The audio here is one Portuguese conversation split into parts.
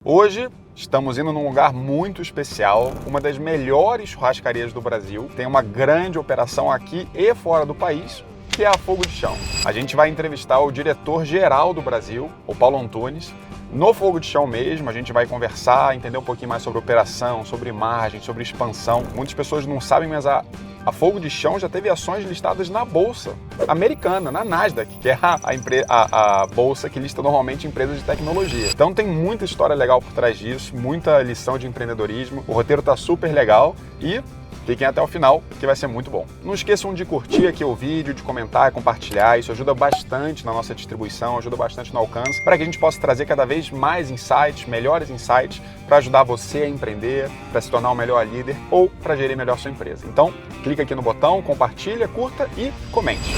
Hoje estamos indo num lugar muito especial, uma das melhores churrascarias do Brasil. Tem uma grande operação aqui e fora do país, que é a Fogo de Chão. A gente vai entrevistar o diretor-geral do Brasil, o Paulo Antunes. No Fogo de Chão mesmo, a gente vai conversar, entender um pouquinho mais sobre operação, sobre margem, sobre expansão. Muitas pessoas não sabem, mas a Fogo de Chão já teve ações listadas na Bolsa Americana, na Nasdaq, que é a bolsa que lista normalmente empresas de tecnologia. Então tem muita história legal por trás disso, muita lição de empreendedorismo. O roteiro tá super legal e fiquem até o final, que vai ser muito bom. Não esqueçam de curtir aqui o vídeo, de comentar, compartilhar. Isso ajuda bastante na nossa distribuição, ajuda bastante no alcance, para que a gente possa trazer cada vez mais insights, melhores insights, para ajudar você a empreender, para se tornar um melhor líder ou para gerir melhor sua empresa. Então, clica aqui no botão, compartilha, curta e comente.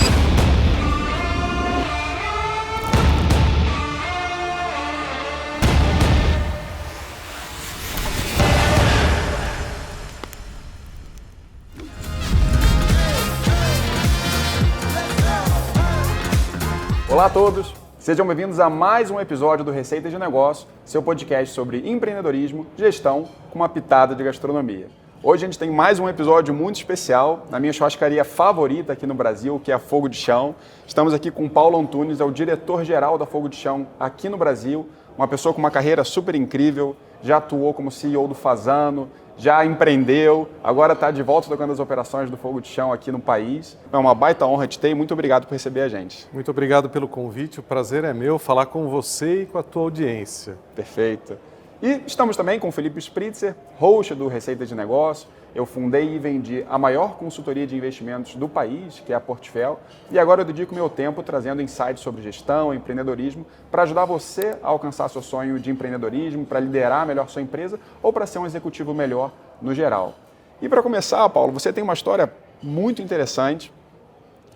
Olá a todos, sejam bem-vindos a mais um episódio do Receita de Negócio, seu podcast sobre empreendedorismo, gestão com uma pitada de gastronomia. Hoje a gente tem mais um episódio muito especial na minha churrascaria favorita aqui no Brasil, que é a Fogo de Chão. Estamos aqui com o Paulo Antunes, é o diretor-geral da Fogo de Chão aqui no Brasil, uma pessoa com uma carreira super incrível, já atuou como CEO do Fasano, já empreendeu, agora está de volta tocando as operações do Fogo de Chão aqui no país. É uma baita honra te ter e muito obrigado por receber a gente. Muito obrigado pelo convite, o prazer é meu falar com você e com a tua audiência. Perfeito. E estamos também com o Felipe Spritzer, host do Receita de Negócio. Eu fundei e vendi a maior consultoria de investimentos do país, que é a Portfel, e agora eu dedico meu tempo trazendo insights sobre gestão, empreendedorismo, para ajudar você a alcançar seu sonho de empreendedorismo, para liderar melhor sua empresa ou para ser um executivo melhor no geral. E para começar, Paulo, você tem uma história muito interessante,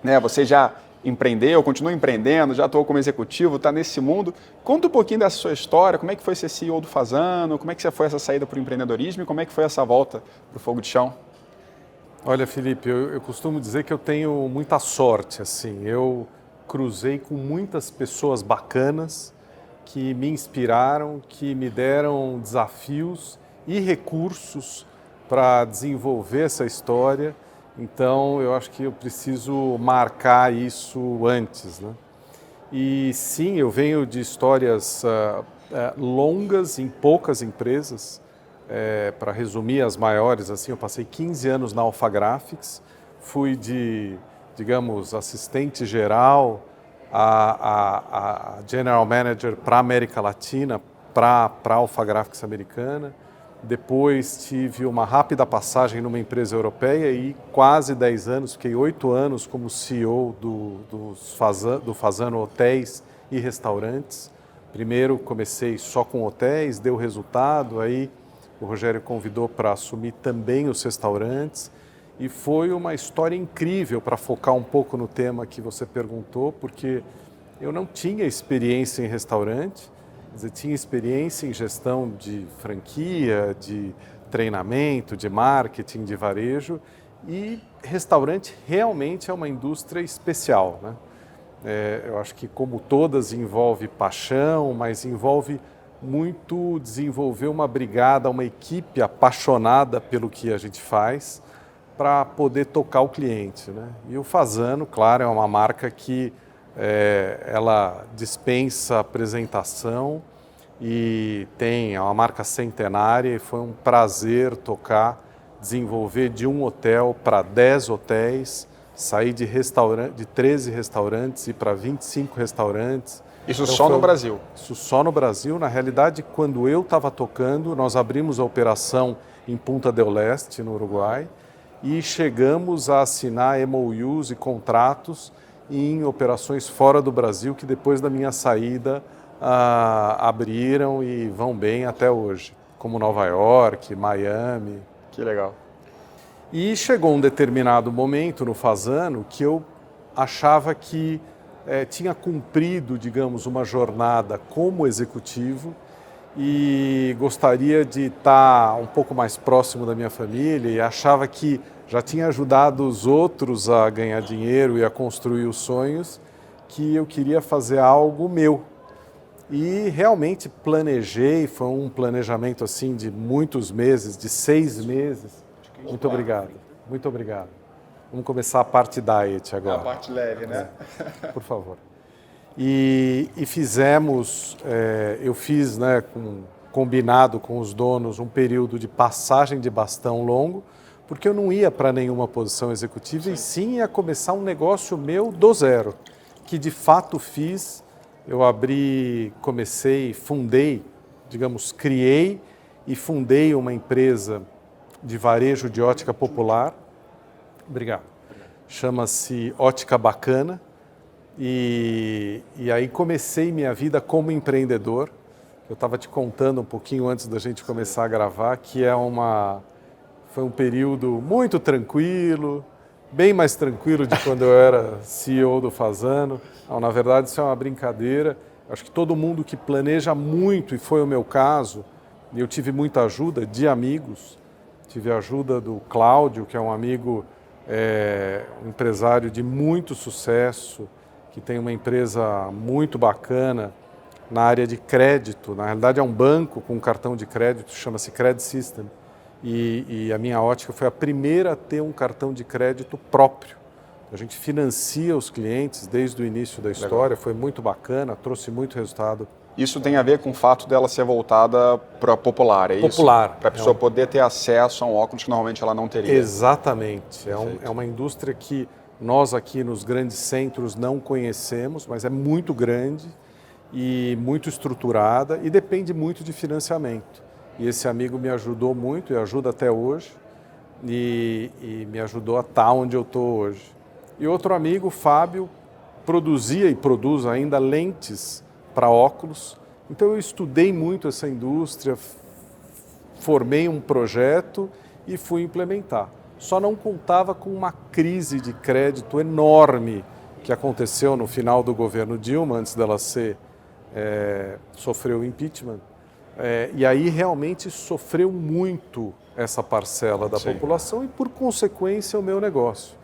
né? Você já empreendeu, continua empreendendo, já atuou como executivo, está nesse mundo. Conta um pouquinho dessa sua história, como é que foi ser CEO do Fasano, como é que foi essa saída para o empreendedorismo e como é que foi essa volta para o Fogo de Chão? Olha, Felipe, eu costumo dizer que eu tenho muita sorte, assim. Eu cruzei com muitas pessoas bacanas que me inspiraram, que me deram desafios e recursos para desenvolver essa história. Então, eu acho que eu preciso marcar isso antes, né? E sim, eu venho de histórias longas em poucas empresas. Para resumir as maiores, assim, eu passei 15 anos na Alpha Graphics, fui de, digamos, assistente geral a General Manager para a América Latina, para a Alpha Graphics americana. Depois tive uma rápida passagem numa empresa europeia e quase 10 anos, fiquei 8 anos como CEO do Fasano Hotéis e Restaurantes. Primeiro comecei só com hotéis, deu resultado, aí o Rogério convidou para assumir também os restaurantes e foi uma história incrível para focar um pouco no tema que você perguntou, porque eu não tinha experiência em restaurante. Eu tinha experiência em gestão de franquia, de treinamento, de marketing, de varejo, e restaurante realmente é uma indústria especial, né? Eu acho que, como todas, envolve paixão, mas envolve muito desenvolver uma brigada, uma equipe apaixonada pelo que a gente faz para poder tocar o cliente, né? E o Fasano, claro, é uma marca que ela dispensa apresentação e é uma marca centenária e foi um prazer tocar, desenvolver de um hotel para 10 hotéis, sair de 13 restaurantes e para 25 restaurantes. Isso então, só no Brasil? Isso só no Brasil. Na realidade, quando eu estava tocando, nós abrimos a operação em Punta del Este, no Uruguai, e chegamos a assinar MOUs e contratos em operações fora do Brasil, que depois da minha saída abriram e vão bem até hoje, como Nova York, Miami. Que legal. E chegou um determinado momento no Fasano que eu achava que tinha cumprido, digamos, uma jornada como executivo e gostaria de estar um pouco mais próximo da minha família e achava que já tinha ajudado os outros a ganhar dinheiro e a construir os sonhos, que eu queria fazer algo meu. E realmente planejei, foi um planejamento assim de muitos meses, de 6 meses. Muito obrigado, muito obrigado. Vamos começar a parte diet agora. A parte leve, né? Por favor. E fizemos, eu fiz, né, combinado com os donos, um período de passagem de bastão longo, porque eu não ia para nenhuma posição executiva e sim ia começar um negócio meu do zero, que de fato fiz. Eu fundei, digamos, criei e fundei uma empresa de varejo de ótica popular. Obrigado. Chama-se Ótica Bacana. E aí comecei minha vida como empreendedor. Eu estava te contando um pouquinho antes da gente começar a gravar que foi um período muito tranquilo, bem mais tranquilo de quando eu era CEO do Fasano. Não, na verdade, isso é uma brincadeira. Acho que todo mundo que planeja muito, e foi o meu caso, e eu tive muita ajuda de amigos. Tive a ajuda do Cláudio, que é um amigo, um empresário de muito sucesso, que tem uma empresa muito bacana na área de crédito. Na realidade, é um banco com um cartão de crédito, chama-se Credit System. E a minha ótica foi a primeira a ter um cartão de crédito próprio. A gente financia os clientes desde o início da história, foi muito bacana, trouxe muito resultado. Isso tem a ver com o fato dela ser voltada para a popular, é isso? Popular. Para a pessoa poder ter acesso a um óculos que normalmente ela não teria. Exatamente. É uma indústria que nós aqui nos grandes centros não conhecemos, mas é muito grande e muito estruturada e depende muito de financiamento. E esse amigo me ajudou muito e ajuda até hoje e me ajudou a estar onde eu estou hoje. E outro amigo, Fábio, produzia e produz ainda lentes para óculos. Então eu estudei muito essa indústria, formei um projeto e fui implementar. Só não contava com uma crise de crédito enorme que aconteceu no final do governo Dilma, antes dela sofreu o impeachment. E aí realmente sofreu muito essa parcela da população e, por consequência, o meu negócio.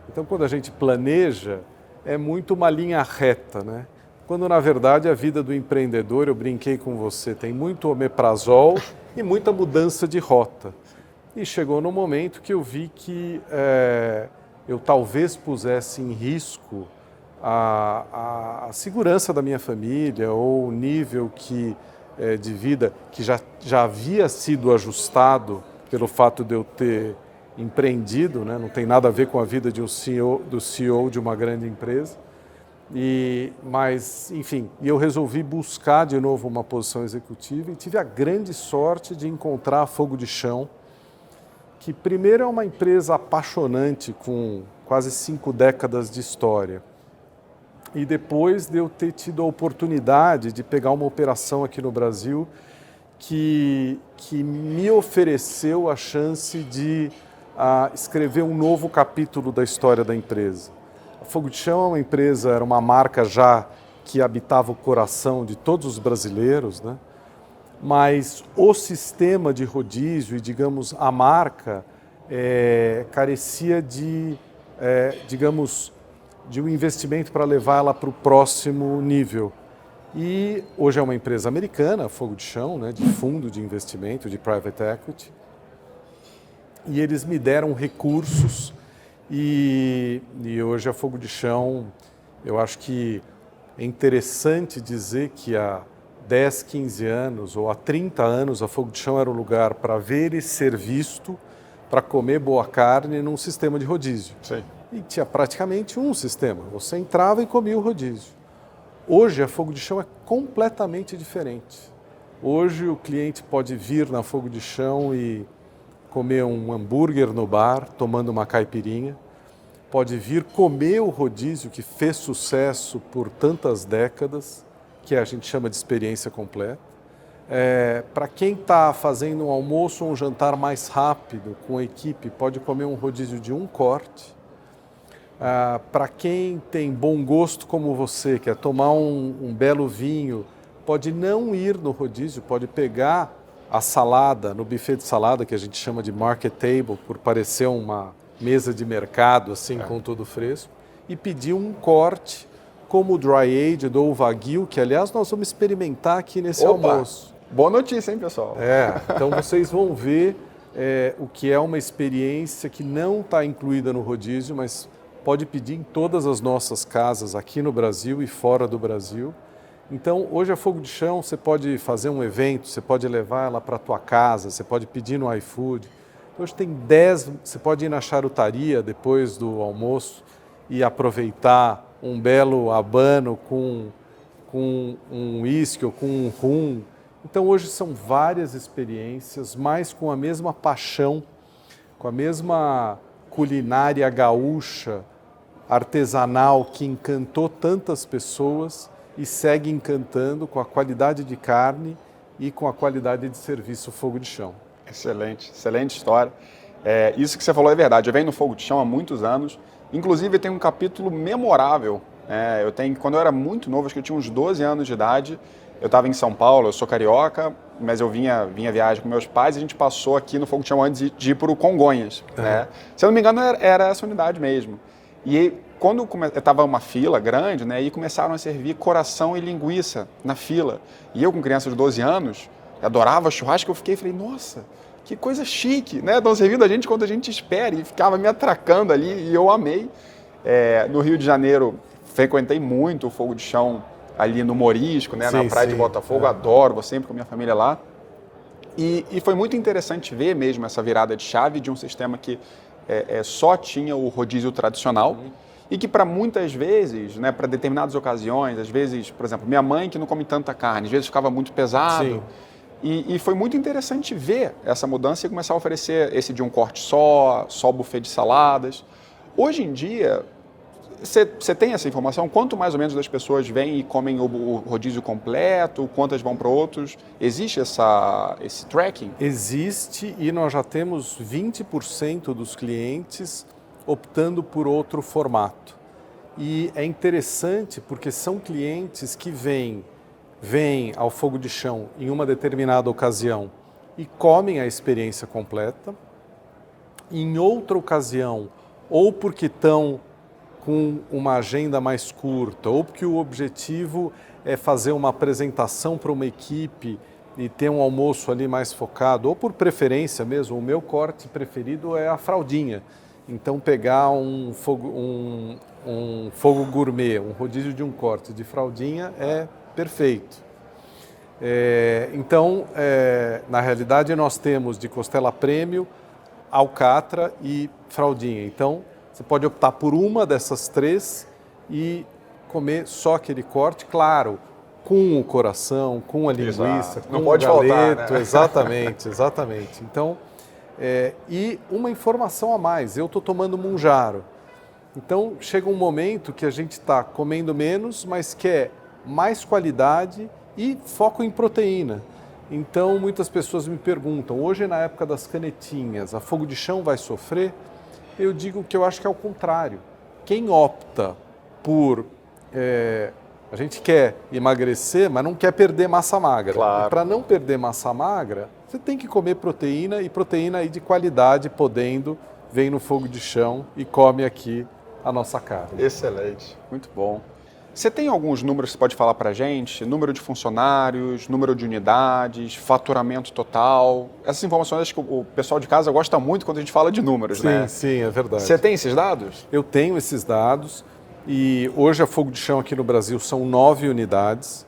Então, quando a gente planeja, é muito uma linha reta, né? Quando, na verdade, a vida do empreendedor, eu brinquei com você, tem muito omeprazol e muita mudança de rota. E chegou no momento que eu vi que eu talvez pusesse em risco a segurança da minha família ou o nível de vida que já havia sido ajustado pelo fato de eu ter empreendido, né? Não tem nada a ver com a vida de do CEO de uma grande empresa. Mas, enfim, eu resolvi buscar de novo uma posição executiva e tive a grande sorte de encontrar a Fogo de Chão, que primeiro é uma empresa apaixonante com quase 5 décadas de história. E depois de eu ter tido a oportunidade de pegar uma operação aqui no Brasil que me ofereceu a chance de escrever um novo capítulo da história da empresa. A Fogo de Chão é uma empresa, era uma marca já que habitava o coração de todos os brasileiros, né? Mas o sistema de rodízio e, digamos, a marca carecia de um investimento para levar ela para o próximo nível. E hoje é uma empresa americana, Fogo de Chão, né, de fundo de investimento, de private equity. E eles me deram recursos e hoje a Fogo de Chão, eu acho que é interessante dizer que há 10, 15 anos ou há 30 anos a Fogo de Chão era um lugar para ver e ser visto, para comer boa carne num sistema de rodízio. Sim. E tinha praticamente um sistema, você entrava e comia o rodízio. Hoje a Fogo de Chão é completamente diferente. Hoje o cliente pode vir na Fogo de Chão e comer um hambúrguer no bar, tomando uma caipirinha, pode vir comer o rodízio que fez sucesso por tantas décadas, que a gente chama de experiência completa. Para quem está fazendo um almoço ou um jantar mais rápido com a equipe, pode comer um rodízio de um corte. Para quem tem bom gosto como você, quer tomar um belo vinho, pode não ir no rodízio, pode pegar a salada, no buffet de salada, que a gente chama de market table, por parecer uma mesa de mercado, assim, com tudo fresco, e pedir um corte como o Dry Aged ou o Wagyu, que aliás nós vamos experimentar aqui nesse almoço. Boa notícia, hein, pessoal? Então vocês vão ver o que é uma experiência que não está incluída no rodízio, mas pode pedir em todas as nossas casas aqui no Brasil e fora do Brasil. Então, hoje a Fogo de Chão, você pode fazer um evento, você pode levar ela para a tua casa, você pode pedir no iFood. Hoje tem 10, você pode ir na charutaria depois do almoço e aproveitar um belo habano com um uísque ou com um rum. Então, hoje são várias experiências, mas com a mesma paixão, com a mesma culinária gaúcha, artesanal, que encantou tantas pessoas e segue encantando com a qualidade de carne e com a qualidade de serviço Fogo de Chão. Excelente, excelente história. Isso que você falou é verdade. Eu venho no Fogo de Chão há muitos anos. Inclusive, tem um capítulo memorável. Quando eu era muito novo, acho que eu tinha uns 12 anos de idade, eu estava em São Paulo, eu sou carioca, mas eu vinha viagem com meus pais e a gente passou aqui no Fogo de Chão antes de ir para o Congonhas. Né? Se eu não me engano, era essa unidade mesmo. E aí, quando estava uma fila grande, né, e começaram a servir coração e linguiça na fila. E eu, com criança de 12 anos, adorava churrasco, eu falei, nossa, que coisa chique, né? Estão servindo a gente quando a gente espera, e ficava me atracando ali, e eu amei. No Rio de Janeiro, frequentei muito o Fogo de Chão ali no Morisco, né, na praia de Botafogo, adoro, vou sempre com a minha família lá. E foi muito interessante ver mesmo essa virada de chave de um sistema que só tinha o rodízio tradicional, e que para muitas vezes, né, para determinadas ocasiões, às vezes, por exemplo, minha mãe que não come tanta carne, às vezes ficava muito pesado. E foi muito interessante ver essa mudança e começar a oferecer esse de um corte só buffet de saladas. Hoje em dia, você tem essa informação? Quanto mais ou menos das pessoas vêm e comem o rodízio completo? Quantas vão para outros? Existe esse tracking? Existe, e nós já temos 20% dos clientes optando por outro formato. E é interessante porque são clientes que vêm ao Fogo de Chão em uma determinada ocasião e comem a experiência completa. Em outra ocasião, ou porque estão com uma agenda mais curta, ou porque o objetivo é fazer uma apresentação para uma equipe e ter um almoço ali mais focado, ou por preferência mesmo, o meu corte preferido é a fraldinha. Então pegar um fogo gourmet, um rodízio de um corte de fraldinha é perfeito. Na realidade nós temos de costela prêmio, alcatra e fraldinha. Então você pode optar por uma dessas três e comer só aquele corte, claro, com o coração, com a linguiça, com o galeto, né? Exatamente. Então, e uma informação a mais, eu estou tomando Mounjaro. Então, chega um momento que a gente está comendo menos, mas quer mais qualidade e foco em proteína. Então, muitas pessoas me perguntam, hoje na época das canetinhas, a Fogo de Chão vai sofrer? Eu digo que eu acho que é o contrário. Quem opta por... a gente quer emagrecer, mas não quer perder massa magra. Claro. Para não perder massa magra, você tem que comer proteína, e proteína aí de qualidade, podendo, vem no Fogo de Chão e come aqui a nossa carne. Excelente, muito bom. Você tem alguns números que você pode falar para a gente? Número de funcionários, número de unidades, faturamento total? Essas informações acho que o pessoal de casa gosta muito quando a gente fala de números, né? Sim, é verdade. Você tem esses dados? Eu tenho esses dados e hoje a Fogo de Chão aqui no Brasil são 9 unidades.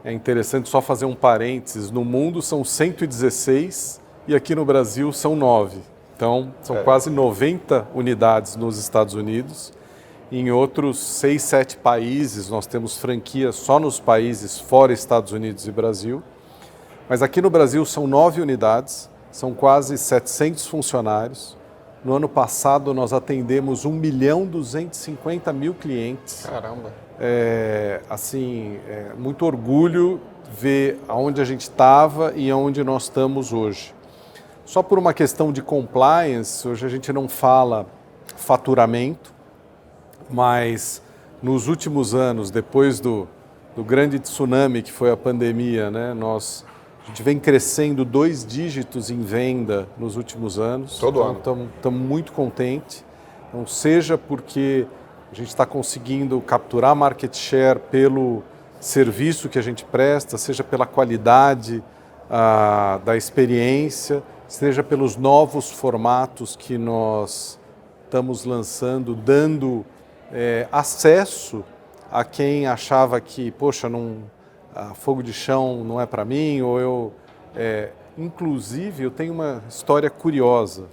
É interessante só fazer um parênteses, no mundo são 116 e aqui no Brasil são 9. Então são quase 90 unidades nos Estados Unidos. Em outros 6, 7 países, nós temos franquias só nos países fora Estados Unidos e Brasil. Mas aqui no Brasil são 9 unidades, são quase 700 funcionários. No ano passado nós atendemos 1.250.000 clientes. Caramba! Muito orgulho ver aonde a gente estava e aonde nós estamos hoje. Só por uma questão de compliance, hoje a gente não fala faturamento, mas nos últimos anos, depois do grande tsunami que foi a pandemia, né, a gente vem crescendo 2 dígitos em venda nos últimos anos. Todo ano. Estamos muito contentes. Então, seja porque A gente está conseguindo capturar market share pelo serviço que a gente presta, seja pela qualidade da experiência, seja pelos novos formatos que nós estamos lançando, dando acesso a quem achava que, poxa, fogo de chão não é para mim, ou inclusive, eu tenho uma história curiosa.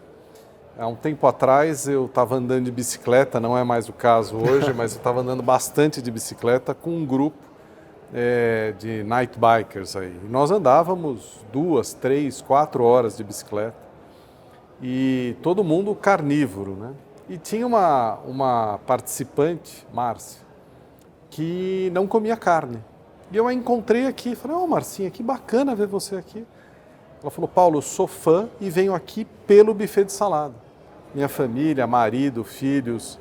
Há um tempo atrás eu estava andando de bicicleta, não é mais o caso hoje, mas eu estava andando bastante de bicicleta com um grupo de night bikers aí. E nós andávamos 2, 3, 4 horas de bicicleta e todo mundo carnívoro, né? E tinha uma participante, Márcia, que não comia carne. E eu a encontrei aqui, falei, Marcinha, que bacana ver você aqui. Ela falou, Paulo, eu sou fã e venho aqui pelo buffet de salada. Minha família, marido, filhos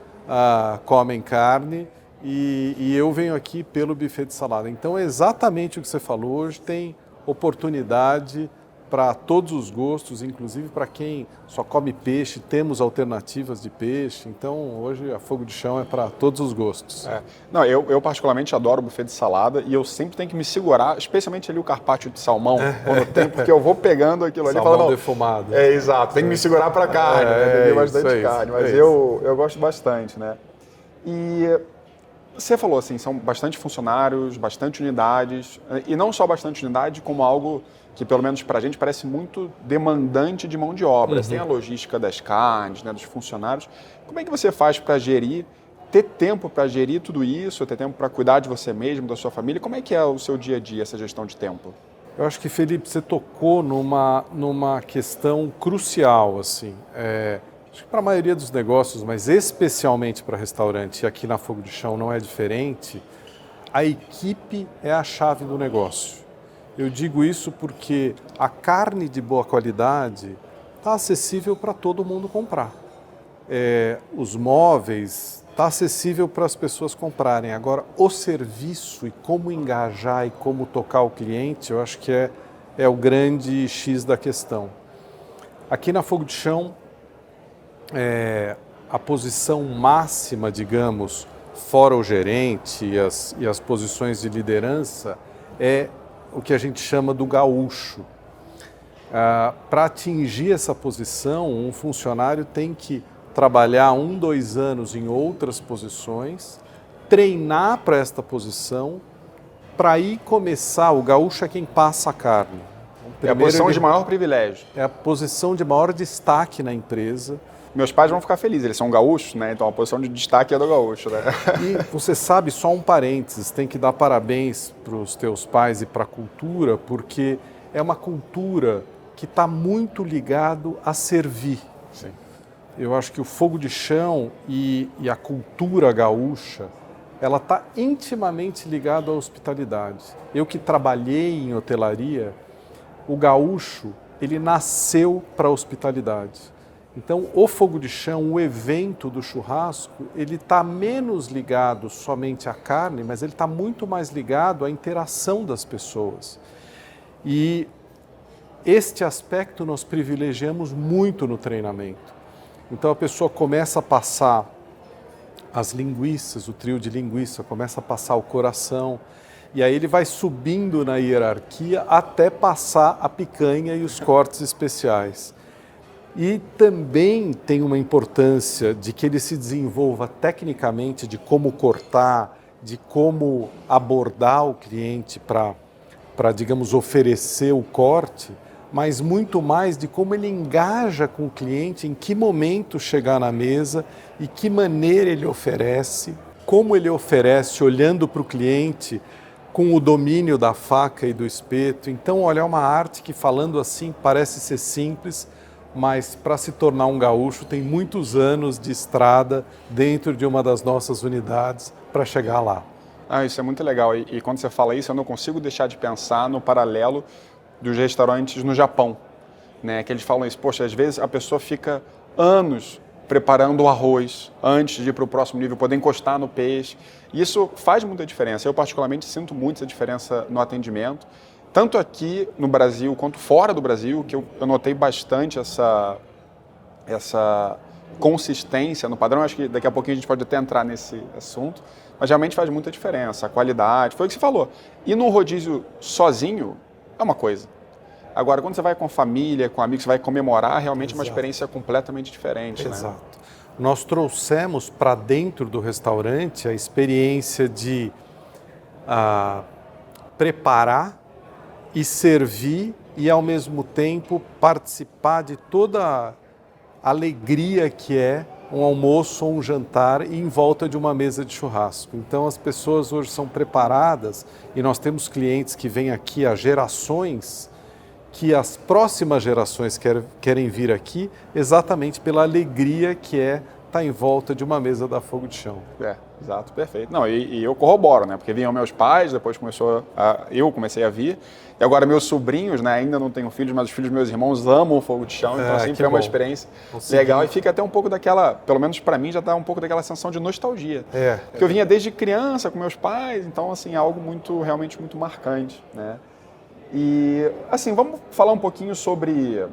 comem carne e eu venho aqui pelo buffet de salada. Então é exatamente o que você falou, hoje tem oportunidade para todos os gostos, inclusive para quem só come peixe, temos alternativas de peixe. Então hoje a fogo de chão é para todos os gostos. Não, eu particularmente adoro o buffet de salada e eu sempre tenho que me segurar, especialmente ali o carpaccio de salmão, quando tem, porque eu vou pegando aquilo ali e falando... Salmão defumado. Exato, tem que me segurar para carne, né? Tem bastante carne, mas eu gosto bastante, né? E você falou assim, são bastante funcionários, bastante unidades, e não só bastante unidade, como algo que pelo menos para a gente parece muito demandante de mão de obra. Tem a logística das carnes, né, dos funcionários. Como é que você faz para ter tempo para gerir tudo isso, ter tempo para cuidar de você mesmo, da sua família? Como é que é o seu dia a dia, essa gestão de tempo? Eu acho que, Felipe, você tocou numa questão crucial, assim. Acho que para a maioria dos negócios, mas especialmente para restaurante, e aqui na Fogo de Chão não é diferente, a equipe é a chave do negócio. Eu digo isso porque a carne de boa qualidade está acessível para todo mundo comprar. Os móveis está acessível para as pessoas comprarem. Agora, o serviço e como engajar e como tocar o cliente, eu acho que é o grande X da questão. Aqui na Fogo de Chão, a posição máxima, digamos, fora o gerente e as posições de liderança, é o que a gente chama do gaúcho. Para atingir essa posição, um funcionário tem que trabalhar 1, 2 anos em outras posições, treinar para esta posição, para aí começar. O gaúcho é quem passa a carne. Então, é a posição de maior privilégio. É a posição de maior destaque na empresa. Meus pais vão ficar felizes, eles são gaúchos, né? Então a posição de destaque é do gaúcho, né? E você sabe, só um parênteses, tem que dar parabéns para os teus pais e para a cultura, porque é uma cultura que está muito ligado a servir. Sim. Eu acho que o fogo de chão e a cultura gaúcha, ela está intimamente ligada à hospitalidade. Eu que trabalhei em hotelaria, o gaúcho, ele nasceu para a hospitalidade. Então, o fogo de chão, o evento do churrasco, ele está menos ligado somente à carne, mas ele está muito mais ligado à interação das pessoas. E este aspecto nós privilegiamos muito no treinamento. Então, a pessoa começa a passar as linguiças, o trio de linguiça, começa a passar o coração, e aí ele vai subindo na hierarquia até passar a picanha e os cortes especiais. E também tem uma importância de que ele se desenvolva tecnicamente de como cortar, de como abordar o cliente para, digamos, oferecer o corte, mas muito mais de como ele engaja com o cliente, em que momento chegar na mesa e que maneira ele oferece, como ele oferece olhando para o cliente com o domínio da faca e do espeto. Então, olha, é uma arte que, falando assim, parece ser simples, mas para se tornar um gaúcho tem muitos anos de estrada dentro de uma das nossas unidades para chegar lá. Isso é muito legal. E quando você fala isso, eu não consigo deixar de pensar no paralelo dos restaurantes no Japão, né? Que eles falam isso, poxa, às vezes a pessoa fica anos preparando o arroz antes de ir para o próximo nível, poder encostar no peixe. Isso faz muita diferença. Eu particularmente sinto muito essa diferença no atendimento. Tanto aqui no Brasil quanto fora do Brasil, que eu notei bastante essa consistência no padrão. Acho que daqui a pouquinho a gente pode até entrar nesse assunto, mas realmente faz muita diferença, a qualidade, foi o que você falou. E no rodízio sozinho é uma coisa. Agora, quando você vai com família, com amigos, você vai comemorar, realmente é uma experiência completamente diferente. Exato. Né? Nós trouxemos para dentro do restaurante a experiência de preparar e servir e, ao mesmo tempo, participar de toda a alegria que é um almoço ou um jantar em volta de uma mesa de churrasco. Então, as pessoas hoje são preparadas e nós temos clientes que vêm aqui há gerações, que as próximas gerações querem vir aqui exatamente pela alegria que é estar em volta de uma mesa da Fogo de Chão. Exato, perfeito. Não, e eu corroboro, né? Porque vinham meus pais, depois eu comecei a vir, e agora meus sobrinhos, né? Ainda não tenho filhos, mas os filhos dos meus irmãos amam o Fogo de Chão, então sempre é uma experiência legal e fica até um pouco daquela, pelo menos para mim, já dá um pouco daquela sensação de nostalgia. Porque eu vinha desde criança com meus pais, então assim, algo realmente muito marcante, né? E assim, vamos falar um pouquinho sobre...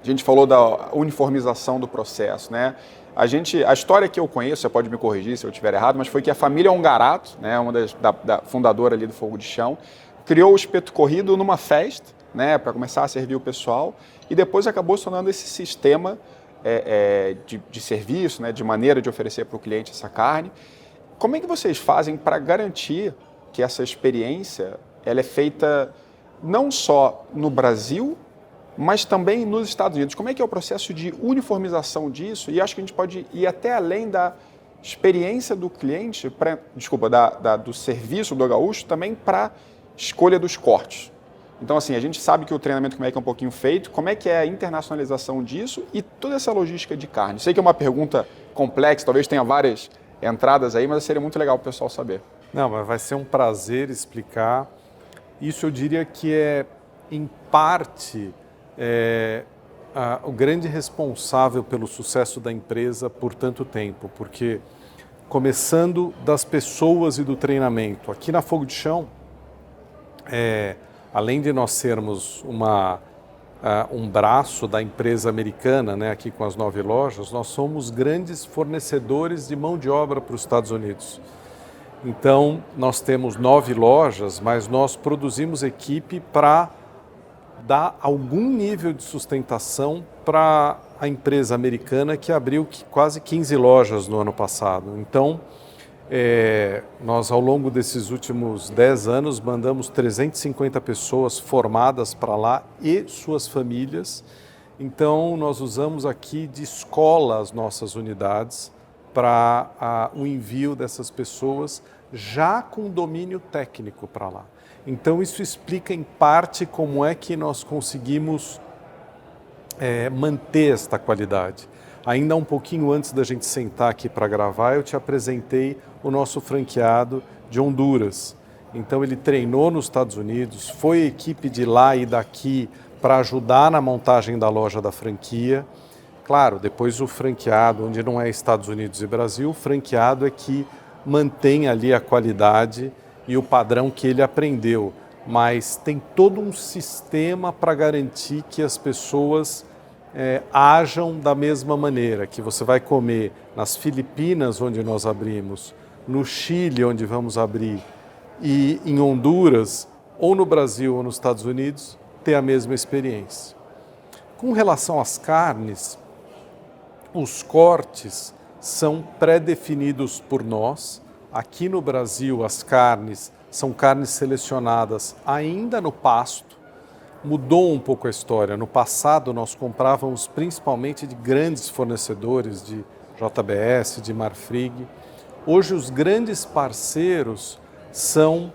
A gente falou da uniformização do processo, né? A história que eu conheço, você pode me corrigir se eu estiver errado, mas foi que a família Ongarato, né, uma da fundadora ali do Fogo de Chão, criou o espeto corrido numa festa, né, para começar a servir o pessoal, e depois acabou se tornando esse sistema de serviço, né, de maneira de oferecer para o cliente essa carne. Como é que vocês fazem para garantir que essa experiência ela é feita não só no Brasil, mas também nos Estados Unidos? Como é que é o processo de uniformização disso? E acho que a gente pode ir até além da experiência do cliente, do serviço do gaúcho, também para escolha dos cortes. Então, assim, a gente sabe que o treinamento como é que é um pouquinho feito, como é que é a internacionalização disso e toda essa logística de carne. Sei que é uma pergunta complexa, talvez tenha várias entradas aí, mas seria muito legal para o pessoal saber. Não, mas vai ser um prazer explicar. Isso eu diria que é, em parte... o grande responsável pelo sucesso da empresa por tanto tempo, porque começando das pessoas e do treinamento, aqui na Fogo de Chão, além de nós sermos um braço da empresa americana, né, aqui com as 9 lojas, nós somos grandes fornecedores de mão de obra para os Estados Unidos. Então, nós temos 9 lojas, mas nós produzimos equipe para dar algum nível de sustentação para a empresa americana que abriu quase 15 lojas no ano passado. Então, nós ao longo desses últimos 10 anos mandamos 350 pessoas formadas para lá e suas famílias. Então, nós usamos aqui de escola as nossas unidades para o envio dessas pessoas já com domínio técnico para lá. Então, isso explica, em parte, como é que nós conseguimos manter esta qualidade. Ainda um pouquinho antes da gente sentar aqui para gravar, eu te apresentei o nosso franqueado de Honduras. Então, ele treinou nos Estados Unidos, foi equipe de lá e daqui para ajudar na montagem da loja da franquia. Claro, depois o franqueado, onde não é Estados Unidos e Brasil, o franqueado é que mantém ali a qualidade e o padrão que ele aprendeu, mas tem todo um sistema para garantir que as pessoas ajam da mesma maneira, que você vai comer nas Filipinas, onde nós abrimos, no Chile, onde vamos abrir, e em Honduras, ou no Brasil ou nos Estados Unidos, ter a mesma experiência. Com relação às carnes, os cortes são pré-definidos por nós. Aqui no Brasil, as carnes são carnes selecionadas ainda no pasto. Mudou um pouco a história. No passado, nós comprávamos principalmente de grandes fornecedores, de JBS, de Marfrig. Hoje, os grandes parceiros são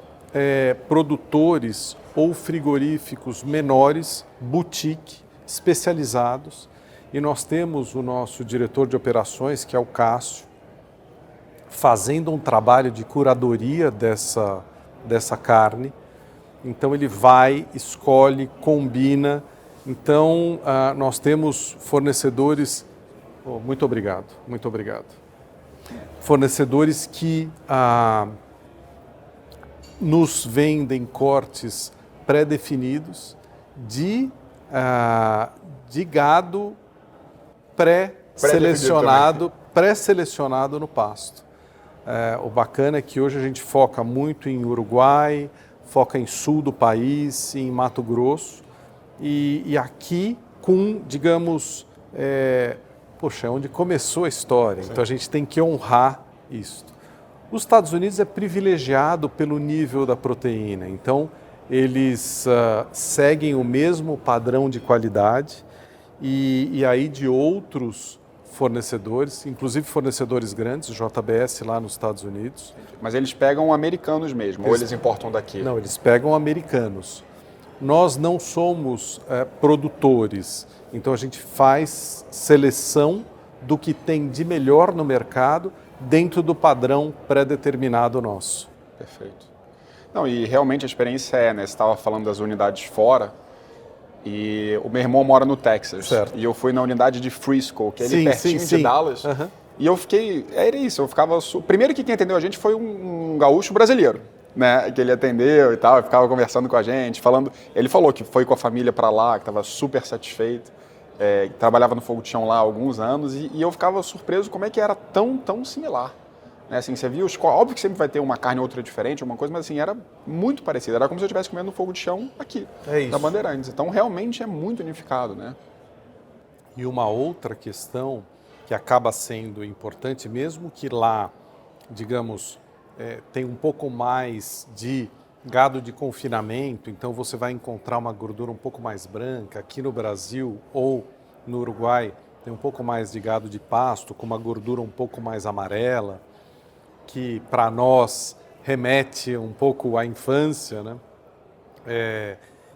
produtores ou frigoríficos menores, boutique, especializados. E nós temos o nosso diretor de operações, que é o Cássio, fazendo um trabalho de curadoria dessa carne. Então ele vai, escolhe, combina. Então nós temos fornecedores... muito obrigado. Fornecedores que nos vendem cortes pré-definidos de gado selecionado, pré-selecionado no pasto. O bacana é que hoje a gente foca muito em Uruguai, foca em sul do país, em Mato Grosso, e aqui com, digamos, é onde começou a história. Sim. Então a gente tem que honrar isso. Os Estados Unidos é privilegiado pelo nível da proteína, então eles seguem o mesmo padrão de qualidade e aí de outros fornecedores, inclusive fornecedores grandes, o JBS lá nos Estados Unidos. Mas eles pegam americanos mesmo, ou eles importam daqui? Não, eles pegam americanos. Nós não somos produtores, então a gente faz seleção do que tem de melhor no mercado dentro do padrão pré-determinado nosso. Perfeito. Não, e realmente a experiência né? Você estava falando das unidades fora, e o meu irmão mora no Texas. Certo. E eu fui na unidade de Frisco, que é ali pertinho de Dallas. Uhum. E eu fiquei, era isso, eu ficava... Primeiro que quem atendeu a gente foi um gaúcho brasileiro, né? Que ele atendeu e tal, e ficava conversando com a gente, falando... Ele falou que foi com a família para lá, que estava super satisfeito, trabalhava no fogo de chão lá há alguns anos, e eu ficava surpreso como é que era tão similar. Né? Assim, você via óbvio que sempre vai ter uma carne ou outra diferente, uma coisa, mas assim, era muito parecido. Era como se eu estivesse comendo fogo de chão aqui, da Bandeirantes. Então, realmente é muito unificado, né? E uma outra questão que acaba sendo importante, mesmo que lá, digamos, tem um pouco mais de gado de confinamento, então você vai encontrar uma gordura um pouco mais branca. Aqui no Brasil ou no Uruguai tem um pouco mais de gado de pasto, com uma gordura um pouco mais amarela, que para nós remete um pouco à infância, né?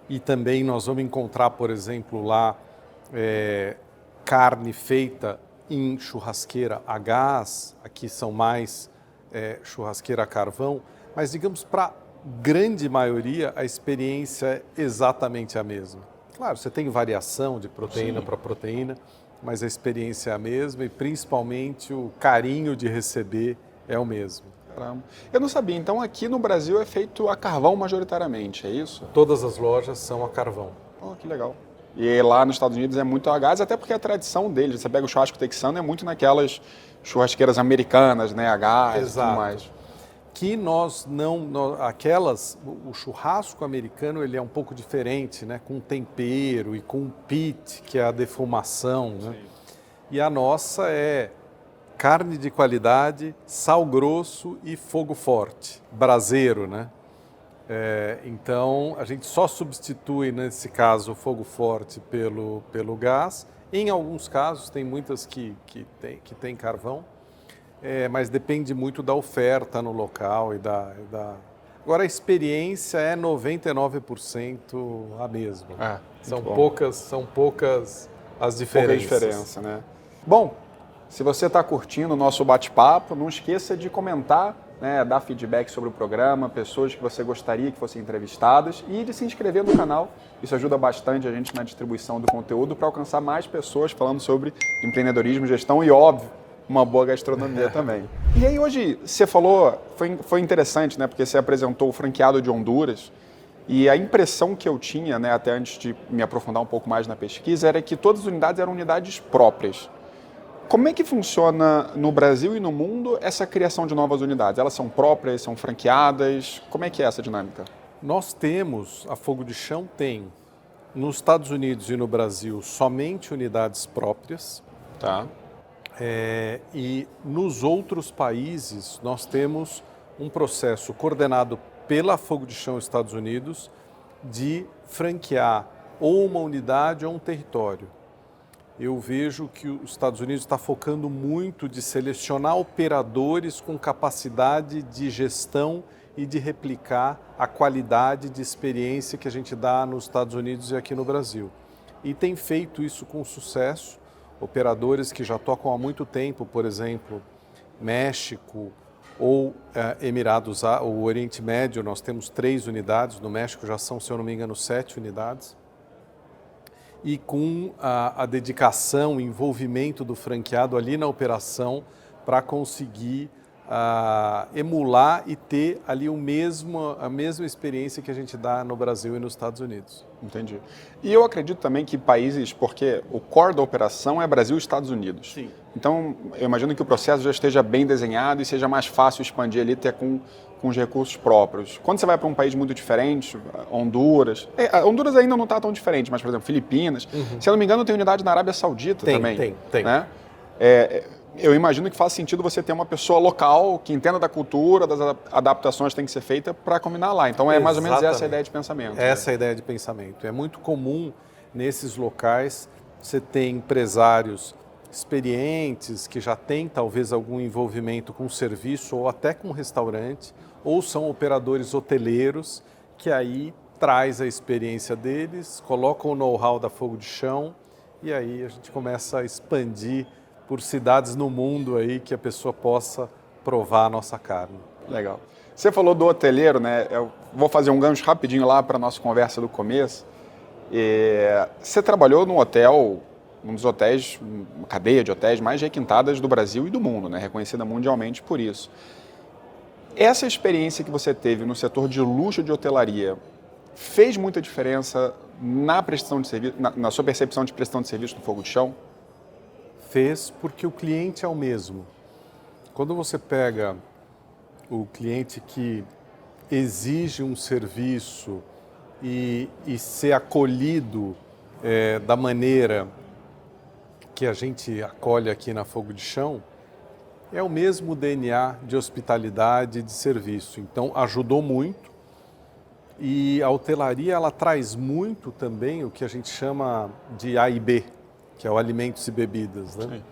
E também nós vamos encontrar, por exemplo, lá carne feita em churrasqueira a gás, aqui são mais churrasqueira a carvão, mas digamos para grande maioria a experiência é exatamente a mesma. Claro, você tem variação de proteína para proteína, mas a experiência é a mesma e principalmente o carinho de receber é o mesmo. Caramba. Eu não sabia, então aqui no Brasil é feito a carvão majoritariamente, é isso? Todas as lojas são a carvão. Oh, que legal. E lá nos Estados Unidos é muito a gás, até porque a tradição deles, você pega o churrasco texano, é muito naquelas churrasqueiras americanas, né, a gás. Exato. E tudo mais. Que o churrasco americano ele é um pouco diferente, né, com tempero e com pit, que é a defumação, né? E a nossa é carne de qualidade, sal grosso e fogo forte, braseiro, né? Então, a gente só substitui, nesse caso, o fogo forte pelo gás. Em alguns casos, tem muitas que tem carvão, mas depende muito da oferta no local e da... Agora, a experiência é 99% a mesma. São poucas as diferenças. Pouca diferença, né? Bom, se você está curtindo o nosso bate-papo, não esqueça de comentar, né, dar feedback sobre o programa, pessoas que você gostaria que fossem entrevistadas e de se inscrever no canal. Isso ajuda bastante a gente na distribuição do conteúdo para alcançar mais pessoas falando sobre empreendedorismo, gestão e, óbvio, uma boa gastronomia também. E aí hoje, você falou, foi interessante, né, porque você apresentou o franqueado de Honduras e a impressão que eu tinha, né, até antes de me aprofundar um pouco mais na pesquisa, era que todas as unidades eram unidades próprias. Como é que funciona no Brasil e no mundo essa criação de novas unidades? Elas são próprias, são franqueadas? Como é que é essa dinâmica? Nós temos, a Fogo de Chão tem, nos Estados Unidos e no Brasil, somente unidades próprias. Tá. E nos outros países, nós temos um processo coordenado pela Fogo de Chão Estados Unidos de franquear ou uma unidade ou um território. Eu vejo que os Estados Unidos está focando muito de selecionar operadores com capacidade de gestão e de replicar a qualidade de experiência que a gente dá nos Estados Unidos e aqui no Brasil. E tem feito isso com sucesso. Operadores que já tocam há muito tempo, por exemplo, México ou Emirados, o Oriente Médio, nós temos 3 unidades, no México já são, se eu não me engano, 7 unidades. E com a dedicação e envolvimento do franqueado ali na operação para conseguir emular e ter ali a mesma experiência que a gente dá no Brasil e nos Estados Unidos. Entendi. E eu acredito também que países, porque o core da operação é Brasil e Estados Unidos. Sim. Então, eu imagino que o processo já esteja bem desenhado e seja mais fácil expandir ali até com os recursos próprios. Quando você vai para um país muito diferente, Honduras... Honduras ainda não está tão diferente, mas, por exemplo, Filipinas. Se eu não me engano, tem unidade na Arábia Saudita também. Tem. Né? Eu imagino que faz sentido você ter uma pessoa local que entenda da cultura, das adaptações que tem que ser feita para combinar lá. Então é mais ou menos essa a ideia de pensamento. Essa é a ideia de pensamento. É muito comum nesses locais você ter empresários experientes que já têm talvez algum envolvimento com serviço ou até com restaurante, ou são operadores hoteleiros que aí traz a experiência deles, colocam o know-how da Fogo de Chão e aí a gente começa a expandir por cidades no mundo aí que a pessoa possa provar a nossa carne. Legal. Você falou do hoteleiro, né? Eu vou fazer um gancho rapidinho lá para a nossa conversa do começo. Você trabalhou num hotel, um dos hotéis, uma cadeia de hotéis mais requintadas do Brasil e do mundo, né? Reconhecida mundialmente por isso. Essa experiência que você teve no setor de luxo de hotelaria fez muita diferença na prestação de serviço, na sua percepção de prestação de serviço no Fogo de Chão? Fez porque o cliente é o mesmo. Quando você pega o cliente que exige um serviço e ser acolhido da maneira que a gente acolhe aqui na Fogo de Chão, é o mesmo DNA de hospitalidade e de serviço. Então, ajudou muito. E a hotelaria, ela traz muito também o que a gente chama de A e B, que é o alimentos e bebidas, né? Sim.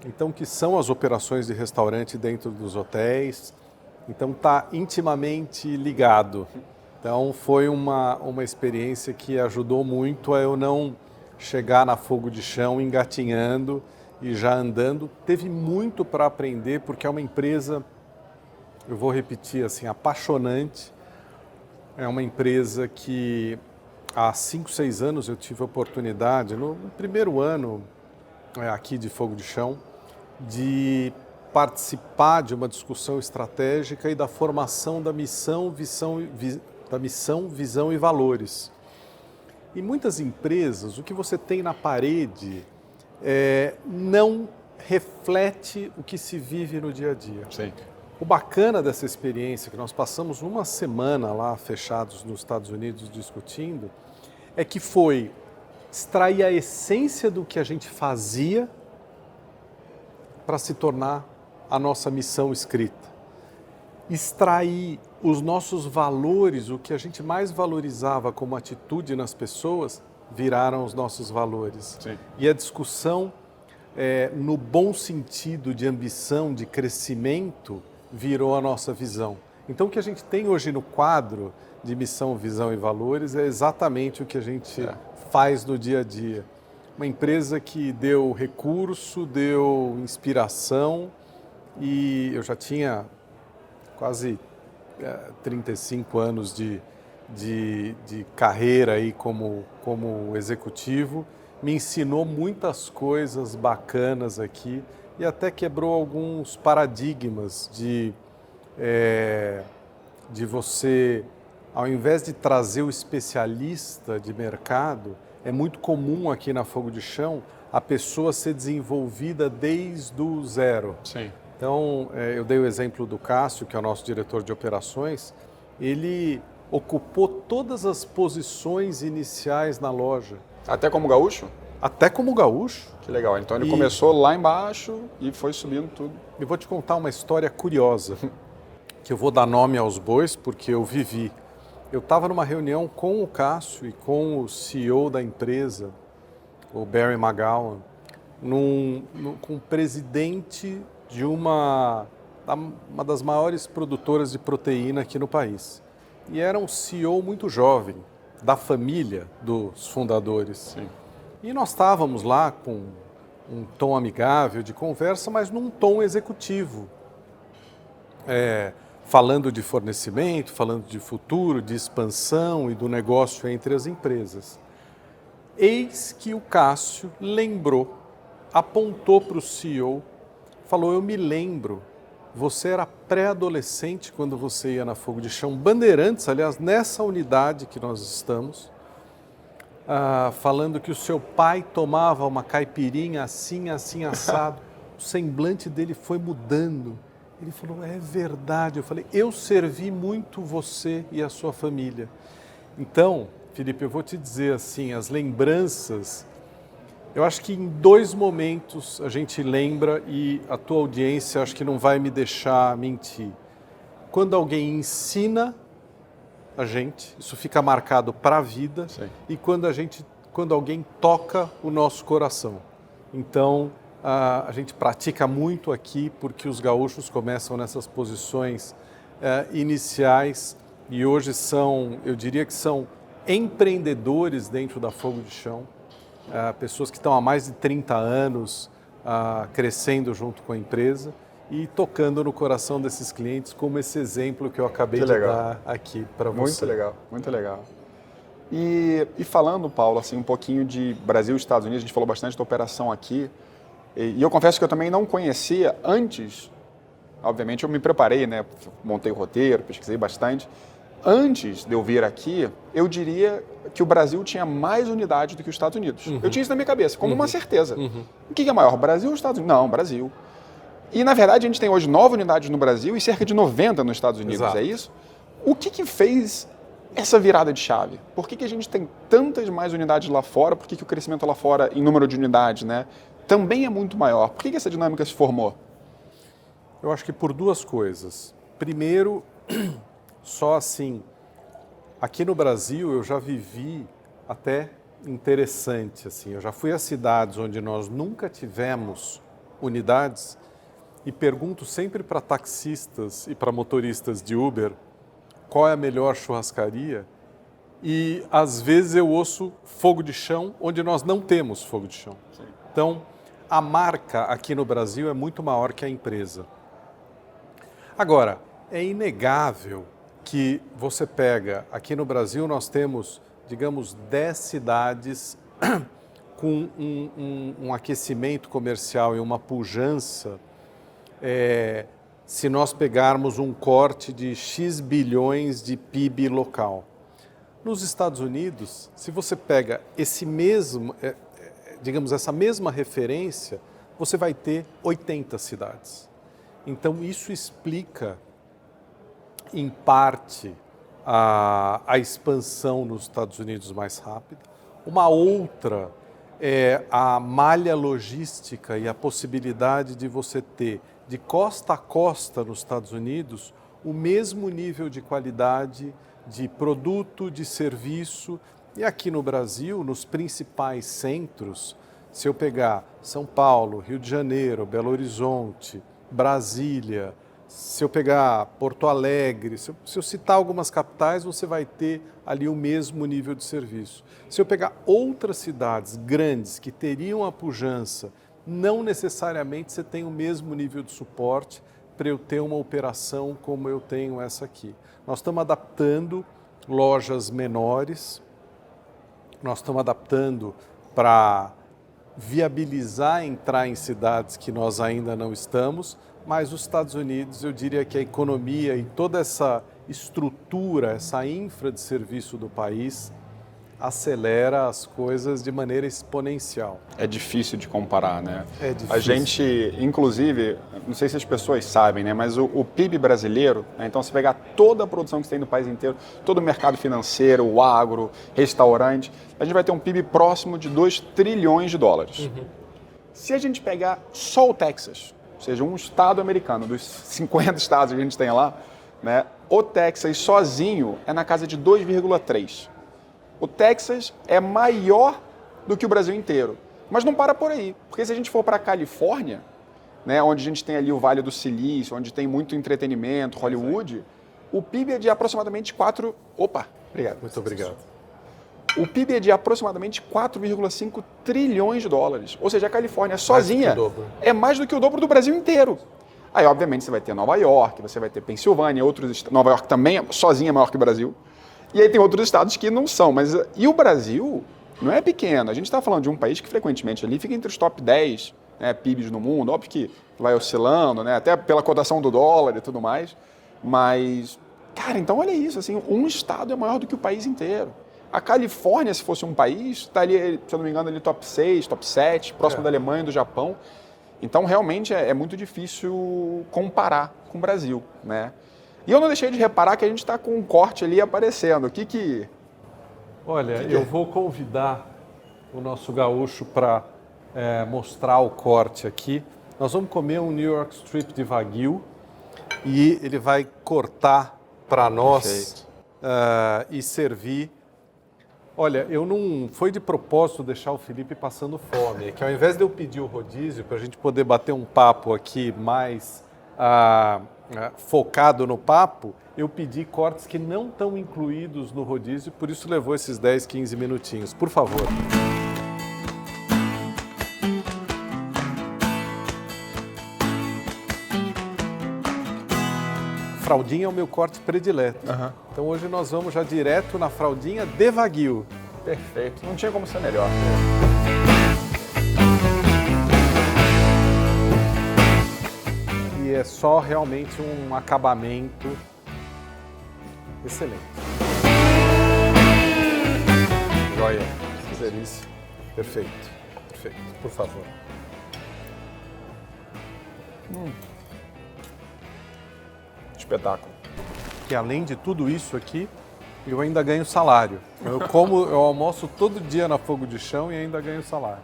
Então, que são as operações de restaurante dentro dos hotéis. Então, está intimamente ligado. Então, foi uma experiência que ajudou muito a eu não chegar na Fogo de Chão engatinhando e já andando. Teve muito para aprender, porque é uma empresa, eu vou repetir assim, apaixonante. É uma empresa que há 5, 6 anos eu tive a oportunidade, no primeiro ano aqui de Fogo de Chão, de participar de uma discussão estratégica e da formação da missão, visão e valores. Em muitas empresas, o que você tem na parede não reflete o que se vive no dia a dia. Sim. O bacana dessa experiência, que nós passamos uma semana lá fechados nos Estados Unidos discutindo, é que foi extrair a essência do que a gente fazia para se tornar a nossa missão escrita. Extrair os nossos valores, o que a gente mais valorizava como atitude nas pessoas, viraram os nossos valores. Sim. E a discussão, no bom sentido de ambição, de crescimento, virou a nossa visão. Então, o que a gente tem hoje no quadro de missão, visão e valores é exatamente o que a gente faz no dia a dia. Uma empresa que deu recurso, deu inspiração e eu já tinha quase 35 anos de carreira aí como executivo, me ensinou muitas coisas bacanas aqui e até quebrou alguns paradigmas de você, ao invés de trazer o especialista de mercado, é muito comum aqui na Fogo de Chão a pessoa ser desenvolvida desde o zero. Sim. Então, eu dei o exemplo do Cássio, que é o nosso diretor de operações, ele ocupou todas as posições iniciais na loja. Até como gaúcho? Até como gaúcho. Que legal. Então ele começou lá embaixo e foi subindo tudo. Eu vou te contar uma história curiosa, que eu vou dar nome aos bois porque eu vivi. Eu estava numa reunião com o Cássio e com o CEO da empresa, o Barry McGowan, com o presidente de uma das maiores produtoras de proteína aqui no país. E era um CEO muito jovem, da família dos fundadores. Sim. E nós estávamos lá com um tom amigável de conversa, mas num tom executivo. Falando de fornecimento, falando de futuro, de expansão e do negócio entre as empresas. Eis que o Cássio lembrou, apontou para o CEO, falou: eu me lembro você era pré-adolescente quando você ia na Fogo de Chão. Bandeirantes, aliás, nessa unidade que nós estamos, falando que o seu pai tomava uma caipirinha assim, assim, assado. O semblante dele foi mudando. Ele falou, é verdade. Eu falei, eu servi muito você e a sua família. Então, Felipe, eu vou te dizer assim, as lembranças, eu acho que em 2 momentos a gente lembra e a tua audiência acho que não vai me deixar mentir. Quando alguém ensina a gente, isso fica marcado para a vida. Sim. E quando alguém toca o nosso coração. Então, a gente pratica muito aqui porque os gaúchos começam nessas posições iniciais e hoje eu diria que são empreendedores dentro da Fogo de Chão, pessoas que estão há mais de 30 anos crescendo junto com a empresa e tocando no coração desses clientes, como esse exemplo que eu acabei de dar aqui para você. Muito legal, muito legal. E falando, Paulo, assim, um pouquinho de Brasil e Estados Unidos, a gente falou bastante da operação aqui, e eu confesso que eu também não conhecia antes, obviamente eu me preparei, né, montei o roteiro, pesquisei bastante. Antes de eu vir aqui, eu diria que o Brasil tinha mais unidades do que os Estados Unidos. Eu tinha isso na minha cabeça, como uma certeza. O que é maior, Brasil ou Estados Unidos? Não, Brasil. E, na verdade, a gente tem hoje 9 unidades no Brasil e cerca de 90 nos Estados Unidos, Exato. É isso? O que fez essa virada de chave? Por que a gente tem tantas mais unidades lá fora? Por que o crescimento lá fora, em número de unidades, né, também é muito maior? Por que essa dinâmica se formou? Eu acho que por 2 coisas. Primeiro, só assim, aqui no Brasil eu já vivi até interessante, assim, eu já fui a cidades onde nós nunca tivemos unidades e pergunto sempre para taxistas e para motoristas de Uber qual é a melhor churrascaria e às vezes eu ouço Fogo de Chão onde nós não temos Fogo de Chão. Sim. Então, a marca aqui no Brasil é muito maior que a empresa. Agora, é inegável que você pega, aqui no Brasil nós temos, digamos, 10 cidades com um aquecimento comercial e uma pujança, se nós pegarmos um corte de X bilhões de PIB local. Nos Estados Unidos, se você pega esse mesmo, digamos, essa mesma referência, você vai ter 80 cidades. Então, isso explica, em parte, a expansão nos Estados Unidos mais rápida. Uma outra é a malha logística e a possibilidade de você ter, de costa a costa nos Estados Unidos, o mesmo nível de qualidade de produto, de serviço. E aqui no Brasil, nos principais centros, se eu pegar São Paulo, Rio de Janeiro, Belo Horizonte, Brasília, se eu pegar Porto Alegre, se eu citar algumas capitais, você vai ter ali o mesmo nível de serviço. Se eu pegar outras cidades grandes que teriam a pujança, não necessariamente você tem o mesmo nível de suporte para eu ter uma operação como eu tenho essa aqui. Nós estamos adaptando lojas menores, nós estamos adaptando para viabilizar entrar em cidades que nós ainda não estamos, mas os Estados Unidos, eu diria que a economia e toda essa estrutura, essa infra de serviço do país acelera as coisas de maneira exponencial. É difícil de comparar, né? É difícil. A gente, inclusive, não sei se as pessoas sabem, né? Mas o PIB brasileiro, né? Então se pegar toda a produção que você tem no país inteiro, todo o mercado financeiro, o agro, restaurante, a gente vai ter um PIB próximo de 2 trilhões de dólares. Se a gente pegar só o Texas, ou seja, um estado americano, dos 50 estados que a gente tem lá, né? O Texas sozinho é na casa de 2,3. O Texas é maior do que o Brasil inteiro. Mas não para por aí, porque se a gente for para a Califórnia, né, onde a gente tem ali o Vale do Silício, onde tem muito entretenimento, Hollywood, o PIB é de aproximadamente 4... Opa, obrigado. Muito obrigado. O PIB é de aproximadamente 4,5 trilhões de dólares. Ou seja, a Califórnia sozinha é mais do que o dobro do Brasil inteiro. Aí, obviamente, você vai ter Nova York, você vai ter Pensilvânia, Nova York também sozinha é maior que o Brasil. E aí tem outros estados que não são, e o Brasil não é pequeno. A gente está falando de um país que frequentemente ali fica entre os top 10 né, PIBs no mundo, óbvio que vai oscilando, né, até pela cotação do dólar e tudo mais, mas, cara, então olha isso, assim, um estado é maior do que o país inteiro. A Califórnia, se fosse um país, estaria, se eu não me engano, ali top 6, top 7, próximo da Alemanha e do Japão. Então, realmente, é muito difícil comparar com o Brasil, né? E eu não deixei de reparar que a gente está com um corte ali aparecendo. Olha, eu vou convidar o nosso gaúcho para mostrar o corte aqui. Nós vamos comer um New York Strip de Wagyu e ele vai cortar para nós e servir. Olha, eu não foi de propósito deixar o Felipe passando fome, é que ao invés de eu pedir o rodízio para a gente poder bater um papo aqui mais focado no papo, eu pedi cortes que não estão incluídos no rodízio, por isso levou esses 10, 15 minutinhos. Por favor. Fraldinha é o meu corte predileto. Então hoje nós vamos já direto na fraldinha de Wagyu. Perfeito. Não tinha como ser melhor. E é só realmente um acabamento excelente. Joia. Que delícia. Perfeito. Perfeito. Por favor. Espetáculo. Que além de tudo isso aqui, eu ainda ganho salário. Eu almoço todo dia na Fogo de Chão e ainda ganho salário.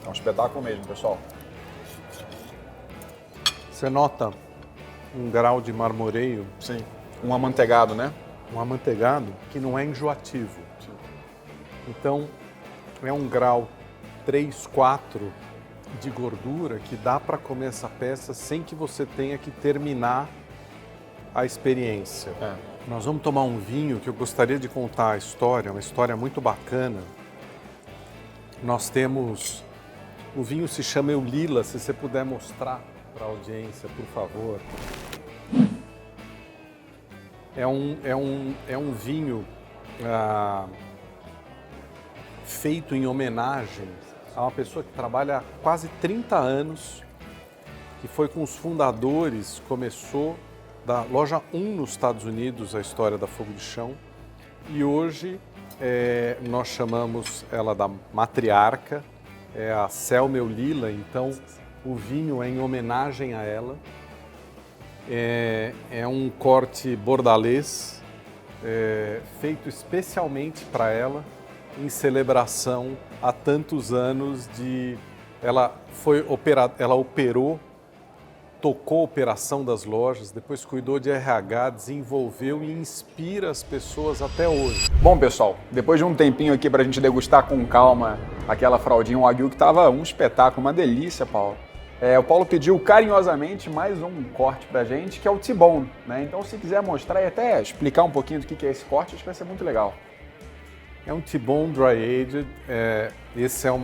É um espetáculo mesmo, pessoal. Você nota um grau de marmoreio? Sim. Um amanteigado, né? Um amanteigado que não é enjoativo. Então, é um grau 3, 4 de gordura que dá para comer essa peça sem que você tenha que terminar a experiência. Nós vamos tomar um vinho que eu gostaria de contar a história, uma história muito bacana. Nós temos... O vinho se chama Eulila, se você puder mostrar para a audiência, por favor. É um vinho feito em homenagem a uma pessoa que trabalha há quase 30 anos, que foi com os fundadores, começou da loja 1 nos Estados Unidos, a história da Fogo de Chão, e hoje nós chamamos ela da matriarca, é a Selma Eulila, então o vinho é em homenagem a ela. É um corte bordalês, feito especialmente para ela, em celebração há tantos anos de... Ela operou, tocou a operação das lojas, depois cuidou de RH, desenvolveu e inspira as pessoas até hoje. Bom, pessoal, depois de um tempinho aqui para a gente degustar com calma aquela fraldinha Wagyu que estava um espetáculo, uma delícia, Paulo. O Paulo pediu carinhosamente mais um corte pra gente, que é o T-Bone, né? Então, se quiser mostrar e até explicar um pouquinho do que é esse corte, acho que vai ser muito legal. É um T-Bone Dry Aged. Esse é um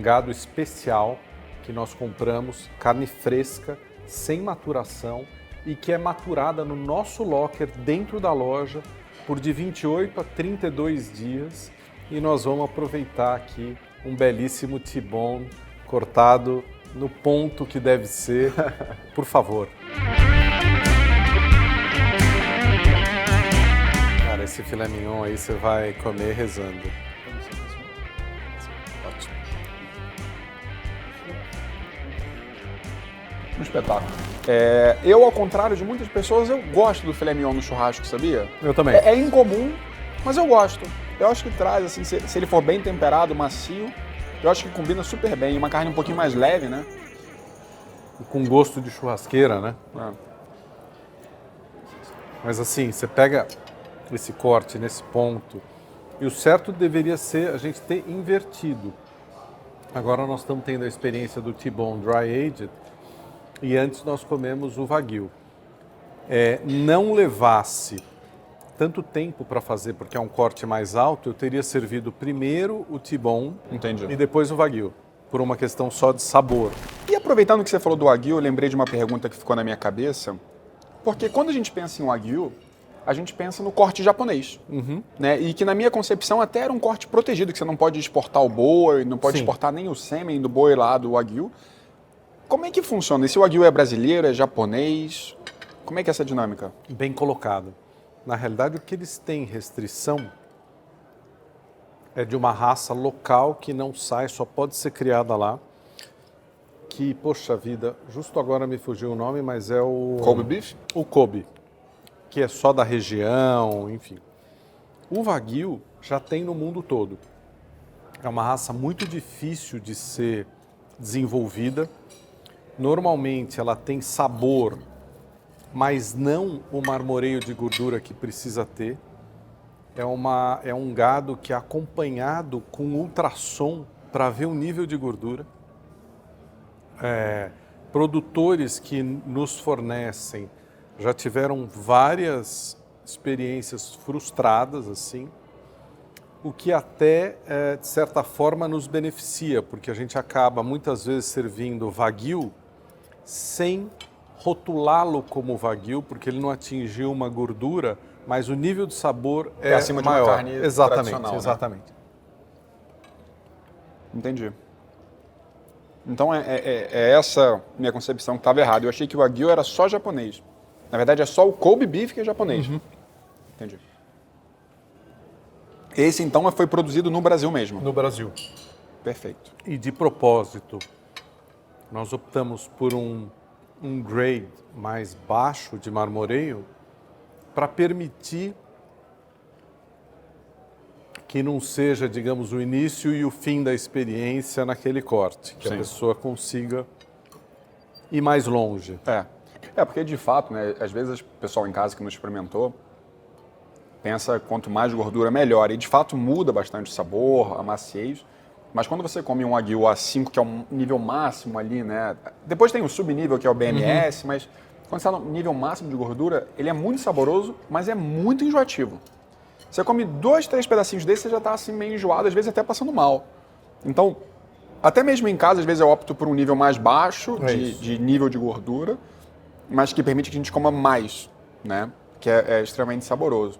gado especial que nós compramos, carne fresca, sem maturação, e que é maturada no nosso locker dentro da loja por de 28 a 32 dias. E nós vamos aproveitar aqui um belíssimo T-Bone cortado no ponto que deve ser, por favor. Cara, esse filé mignon aí você vai comer rezando. Ótimo. Um espetáculo. Eu, ao contrário de muitas pessoas, eu gosto do filé mignon no churrasco, sabia? Eu também. É incomum, mas eu gosto. Eu acho que traz, assim, se ele for bem temperado, macio, eu acho que combina super bem. Uma carne um pouquinho mais leve, né? Com gosto de churrasqueira, né? Mas assim, você pega esse corte nesse ponto, e o certo deveria ser a gente ter invertido. Agora nós estamos tendo a experiência do T-Bone Dry Aged, e antes nós comemos o Wagyu. Não levasse tanto tempo para fazer, porque é um corte mais alto, eu teria servido primeiro o T-Bone e depois o Wagyu, por uma questão só de sabor. E aproveitando que você falou do Wagyu, eu lembrei de uma pergunta que ficou na minha cabeça, porque quando a gente pensa em Wagyu, a gente pensa no corte japonês, né? E que na minha concepção até era um corte protegido, que você não pode exportar o boi, não pode Sim. exportar nem o sêmen do boi lá do Wagyu. Como é que funciona? Esse Wagyu é brasileiro, é japonês? Como é que é essa dinâmica? Bem colocado. Na realidade, o que eles têm restrição é de uma raça local que não sai, só pode ser criada lá. Que, poxa vida, justo agora me fugiu o nome, mas é o... Kobe beef? O Kobe, que é só da região, enfim. O Wagyu já tem no mundo todo. É uma raça muito difícil de ser desenvolvida. Normalmente ela tem sabor, mas não o marmoreio de gordura que precisa ter. É um gado que é acompanhado com ultrassom para ver o nível de gordura. Produtores que nos fornecem já tiveram várias experiências frustradas, assim, o que até, de certa forma, nos beneficia, porque a gente acaba muitas vezes servindo Wagyu sem rotulá-lo como Wagyu, porque ele não atingiu uma gordura, mas o nível de sabor é acima de uma maior. carne Exatamente, tradicional, né? exatamente. Entendi. Então é essa minha concepção que estava errada. Eu achei que o Wagyu era só japonês. Na verdade é só o Kobe beef que é japonês. Entendi. Esse então foi produzido no Brasil mesmo. No Brasil. Perfeito. E de propósito, nós optamos por um grade mais baixo de marmoreio para permitir que não seja, digamos, o início e o fim da experiência naquele corte, que Sim. a pessoa consiga ir mais longe. Porque de fato, né, às vezes o pessoal em casa que não experimentou pensa quanto mais gordura melhor, e de fato muda bastante o sabor, a maciez, mas quando você come um Wagyu A5, que é um nível máximo ali, né, depois tem o subnível que é o BMS, mas quando você está no nível máximo de gordura, ele é muito saboroso, mas é muito enjoativo. Você come 2, 3 pedacinhos desse, você já está assim meio enjoado, às vezes até passando mal. Então, até mesmo em casa, às vezes eu opto por um nível mais baixo de nível de gordura, mas que permite que a gente coma mais, né? Que é extremamente saboroso.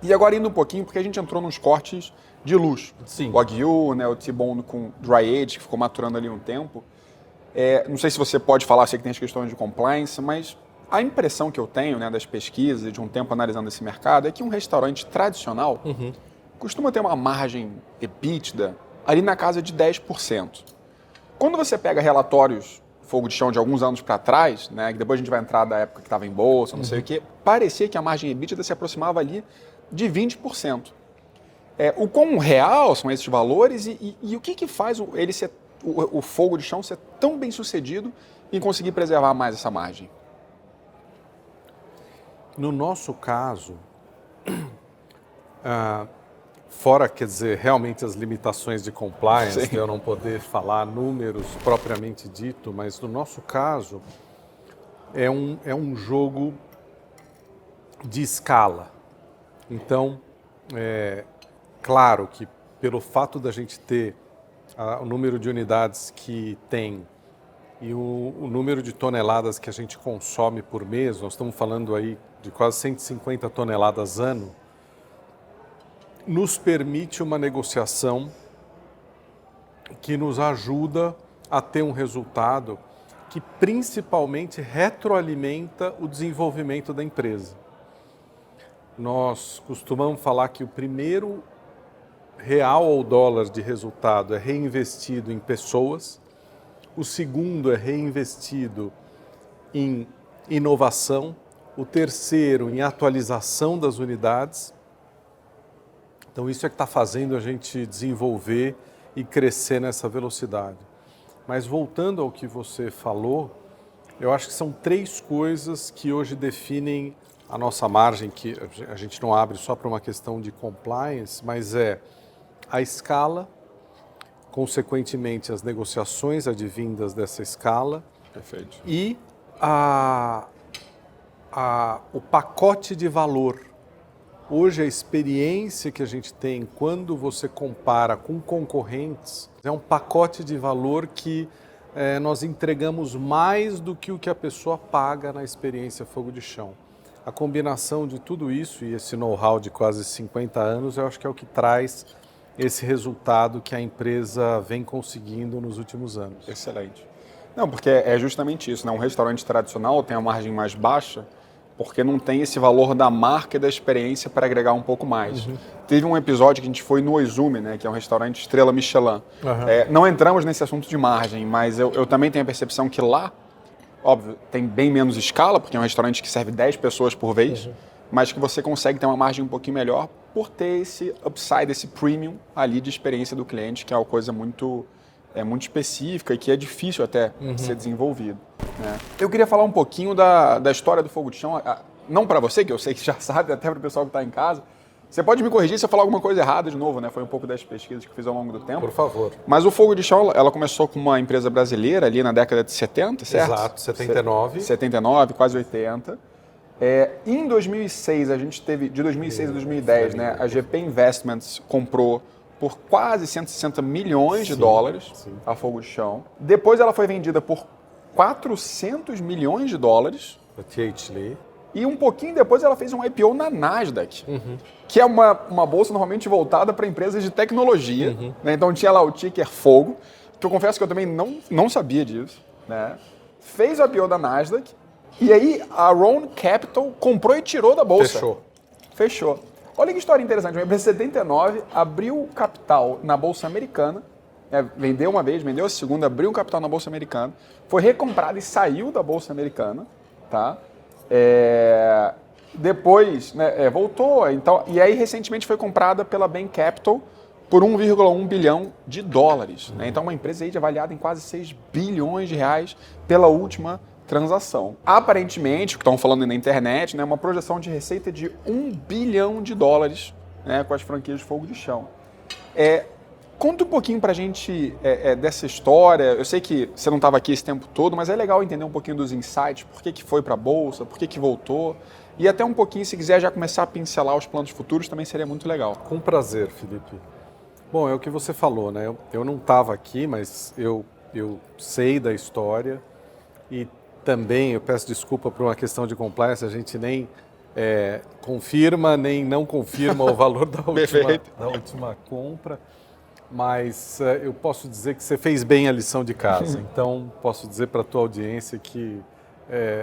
E agora indo um pouquinho, porque a gente entrou nos cortes de luxo. Sim. O Wagyu, né, o T-bone com dry age, que ficou maturando ali um tempo. Não sei se você pode falar, sei que tem as questões de compliance, mas a impressão que eu tenho, né, das pesquisas e de um tempo analisando esse mercado é que um restaurante tradicional costuma ter uma margem EBITDA ali na casa de 10%. Quando você pega relatórios fogo de chão de alguns anos para trás, né, que depois a gente vai entrar da época que estava em bolsa, não sei o quê, parecia que a margem EBITDA se aproximava ali de 20%. O quão real são esses valores e o que faz o fogo de chão ser tão bem sucedido em conseguir preservar mais essa margem? No nosso caso, fora, quer dizer, realmente as limitações de compliance, Sim. de eu não poder falar números propriamente dito, mas no nosso caso é um jogo de escala. Então, claro que pelo fato da gente ter o número de unidades que tem e o número de toneladas que a gente consome por mês, nós estamos falando aí de quase 150 toneladas ano, nos permite uma negociação que nos ajuda a ter um resultado que principalmente retroalimenta o desenvolvimento da empresa. Nós costumamos falar que o primeiro real ou dólar de resultado é reinvestido em pessoas, o segundo é reinvestido em inovação, o terceiro em atualização das unidades. Então isso é que está fazendo a gente desenvolver e crescer nessa velocidade. Mas voltando ao que você falou, eu acho que são 3 coisas que hoje definem a nossa margem, que a gente não abre só para uma questão de compliance, mas é a escala, consequentemente as negociações advindas dessa escala. Perfeito. E o pacote de valor. Hoje a experiência que a gente tem quando você compara com concorrentes é um pacote de valor que nós entregamos mais do que o que a pessoa paga na experiência fogo de chão. a combinação de tudo isso e esse know-how de quase 50 anos, eu acho que é o que traz esse resultado que a empresa vem conseguindo nos últimos anos. Excelente. Não, porque é justamente isso, né? Um restaurante tradicional tem a margem mais baixa porque não tem esse valor da marca e da experiência para agregar um pouco mais. Teve um episódio que a gente foi no Oizumi, né, que é um restaurante estrela Michelin. Não entramos nesse assunto de margem, mas eu também tenho a percepção que lá, óbvio, tem bem menos escala, porque é um restaurante que serve 10 pessoas por vez, mas que você consegue ter uma margem um pouquinho melhor por ter esse upside, esse premium ali de experiência do cliente, que é uma coisa muito específica e que é difícil até ser desenvolvido. Né? Eu queria falar um pouquinho da história do Fogo de Chão, não para você, que eu sei que já sabe, até para o pessoal que está em casa. Você pode me corrigir se eu falar alguma coisa errada de novo, né? Foi um pouco das pesquisas que eu fiz ao longo do tempo. Por favor. Mas o Fogo de Chão, ela começou com uma empresa brasileira ali na década de 70, certo? Exato, 79. 79, quase 80. Em 2006, a gente teve, de 2006 a 2010, né? A GP Investments comprou por quase 160 milhões de dólares a Fogo de Chão. Depois ela foi vendida por 400 milhões de dólares. A TH Lee. E um pouquinho depois ela fez um IPO na Nasdaq, que é uma bolsa normalmente voltada para empresas de tecnologia. Né? Então tinha lá o ticker Fogo, que eu confesso que eu também não sabia disso. Né? Fez o IPO da Nasdaq, e aí a Roan Capital comprou e tirou da bolsa. Fechou. Olha que história interessante, uma empresa de 79 abriu capital na Bolsa Americana, vendeu uma vez, vendeu a segunda, abriu capital na Bolsa Americana, foi recomprada e saiu da Bolsa Americana, tá? Depois, né, voltou, então, e aí recentemente foi comprada pela Bain Capital por 1,1 bilhão de dólares. Né? Então uma empresa aí avaliada em quase 6 bilhões de reais pela última transação. Aparentemente, o que estão falando na internet, né, uma projeção de receita de 1 bilhão de dólares, né, com as franquias de Fogo de Chão. Conta um pouquinho pra gente dessa história. Eu sei que você não estava aqui esse tempo todo, mas é legal entender um pouquinho dos insights, por que foi para a Bolsa, por que voltou, e até um pouquinho, se quiser já começar a pincelar os planos futuros, também seria muito legal. Com prazer, Felipe. Bom, é o que você falou, né? Eu não estava aqui, mas eu sei da história e também, eu peço desculpa por uma questão de compliance, a gente nem confirma, nem não confirma o valor da última compra, mas eu posso dizer que você fez bem a lição de casa. Então, posso dizer para a tua audiência que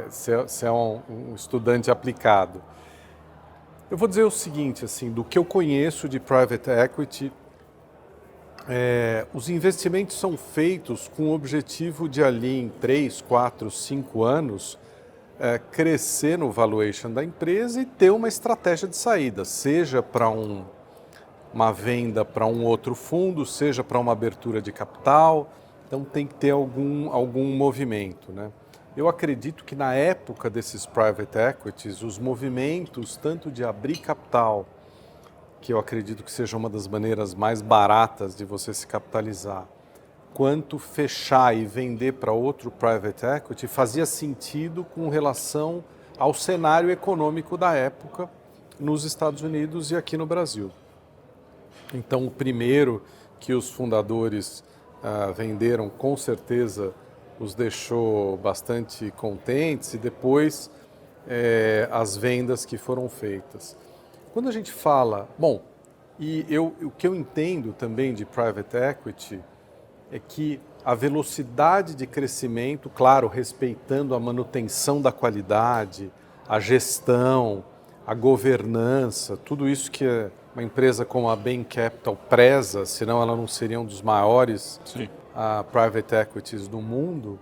você é um estudante aplicado. Eu vou dizer o seguinte, assim, do que eu conheço de private equity, os investimentos são feitos com o objetivo de ali em 3, 4, 5 anos crescer no valuation da empresa e ter uma estratégia de saída, seja para uma venda para um outro fundo, seja para uma abertura de capital. Então tem que ter algum movimento, né? Eu acredito que na época desses private equities, os movimentos tanto de abrir capital, que eu acredito que seja uma das maneiras mais baratas de você se capitalizar, quanto fechar e vender para outro private equity, fazia sentido com relação ao cenário econômico da época nos Estados Unidos e aqui no Brasil. Então, o primeiro que os fundadores venderam, com certeza, os deixou bastante contentes, e depois as vendas que foram feitas. Quando a gente fala... Bom, o que eu entendo também de private equity é que a velocidade de crescimento, claro, respeitando a manutenção da qualidade, a gestão, a governança, tudo isso que uma empresa como a Bain Capital preza, senão ela não seria um dos maiores private equities do mundo,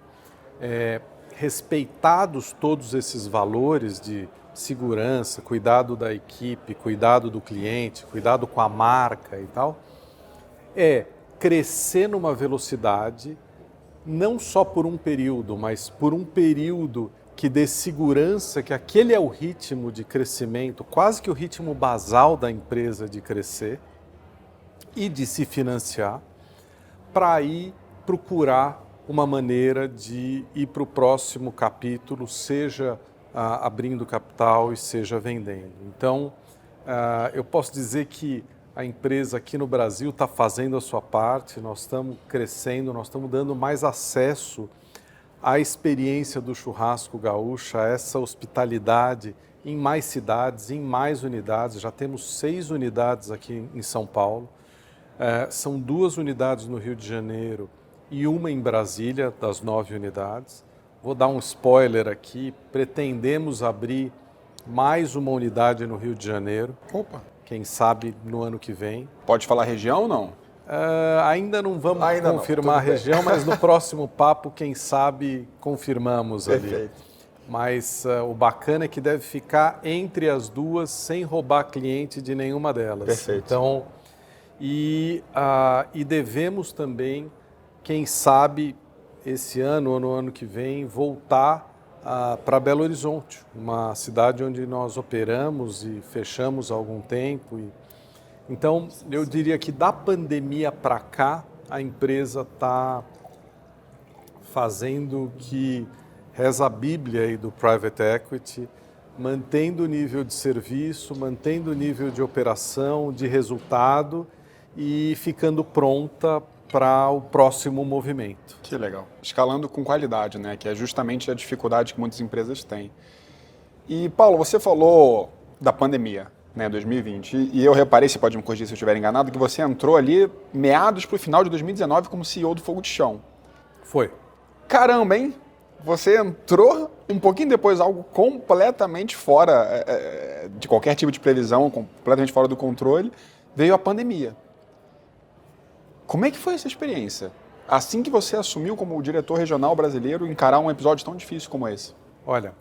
respeitados todos esses valores de segurança, cuidado da equipe, cuidado do cliente, cuidado com a marca e tal, crescer numa velocidade, não só por um período, mas por um período que dê segurança que aquele é o ritmo de crescimento, quase que o ritmo basal da empresa de crescer e de se financiar, para ir procurar uma maneira de ir para o próximo capítulo, seja abrindo capital e seja vendendo. Então, eu posso dizer que a empresa aqui no Brasil está fazendo a sua parte, nós estamos crescendo, nós estamos dando mais acesso à experiência do churrasco gaúcho, a essa hospitalidade em mais cidades, em mais unidades. Já temos 6 unidades aqui em São Paulo. São 2 unidades no Rio de Janeiro e uma em Brasília, das 9 unidades. Vou dar um spoiler aqui, pretendemos abrir mais uma unidade no Rio de Janeiro. Opa! Quem sabe no ano que vem. Pode falar região ou não? Ainda não vamos confirmar a região, mas no próximo papo, quem sabe, confirmamos ali. Perfeito. Mas o bacana é que deve ficar entre as duas, sem roubar cliente de nenhuma delas. Perfeito. Então, e devemos também, quem sabe, esse ano ou no ano que vem, voltar para Belo Horizonte, uma cidade onde nós operamos e fechamos há algum tempo. Então, eu diria que da pandemia para cá, a empresa está fazendo o que reza a Bíblia aí do Private Equity, mantendo o nível de serviço, mantendo o nível de operação, de resultado e ficando pronta para o próximo movimento. Que legal. Escalando com qualidade, né? Que é justamente a dificuldade que muitas empresas têm. E, Paulo, você falou da pandemia, né, 2020, e eu reparei, você pode me corrigir se eu estiver enganado, que você entrou ali meados para o final de 2019 como CEO do Fogo de Chão. Foi. Caramba, hein? Você entrou um pouquinho depois, algo completamente fora de qualquer tipo de previsão, completamente fora do controle, veio a pandemia. Como é que foi essa experiência? Assim que você assumiu como diretor regional brasileiro, encarar um episódio tão difícil como esse? Olha,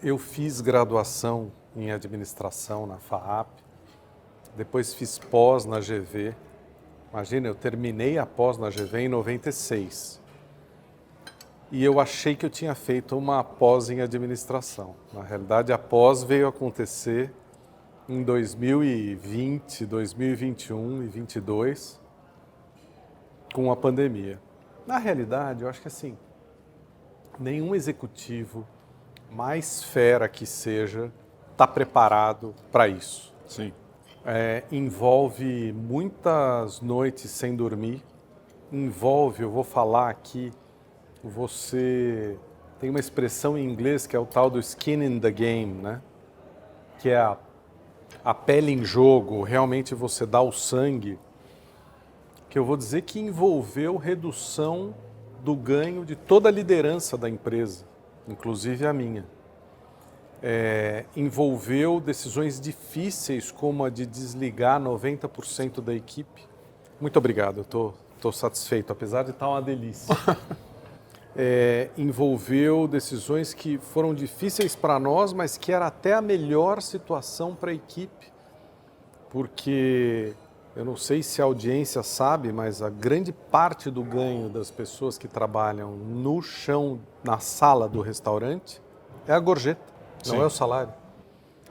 eu fiz graduação em administração na FAAP, depois fiz pós na GV. Imagina, eu terminei a pós na GV em 96. E eu achei que eu tinha feito uma pós em administração. Na realidade, a pós veio acontecer em 2020, 2021 e 2022, com a pandemia. Na realidade, eu acho que assim, nenhum executivo, mais fera que seja, está preparado para isso. Sim. Envolve muitas noites sem dormir, envolve, eu vou falar aqui, você tem uma expressão em inglês que é o tal do skin in the game, né? Que é a pele em jogo, realmente você dá o sangue, que eu vou dizer que envolveu redução do ganho de toda a liderança da empresa, inclusive a minha. Envolveu decisões difíceis como a de desligar 90% da equipe. Muito obrigado, eu estou satisfeito, apesar de estar uma delícia. Envolveu decisões que foram difíceis para nós, mas que era até a melhor situação para a equipe, porque eu não sei se a audiência sabe, mas a grande parte do ganho das pessoas que trabalham no chão, na sala do restaurante, é a gorjeta, não é o salário.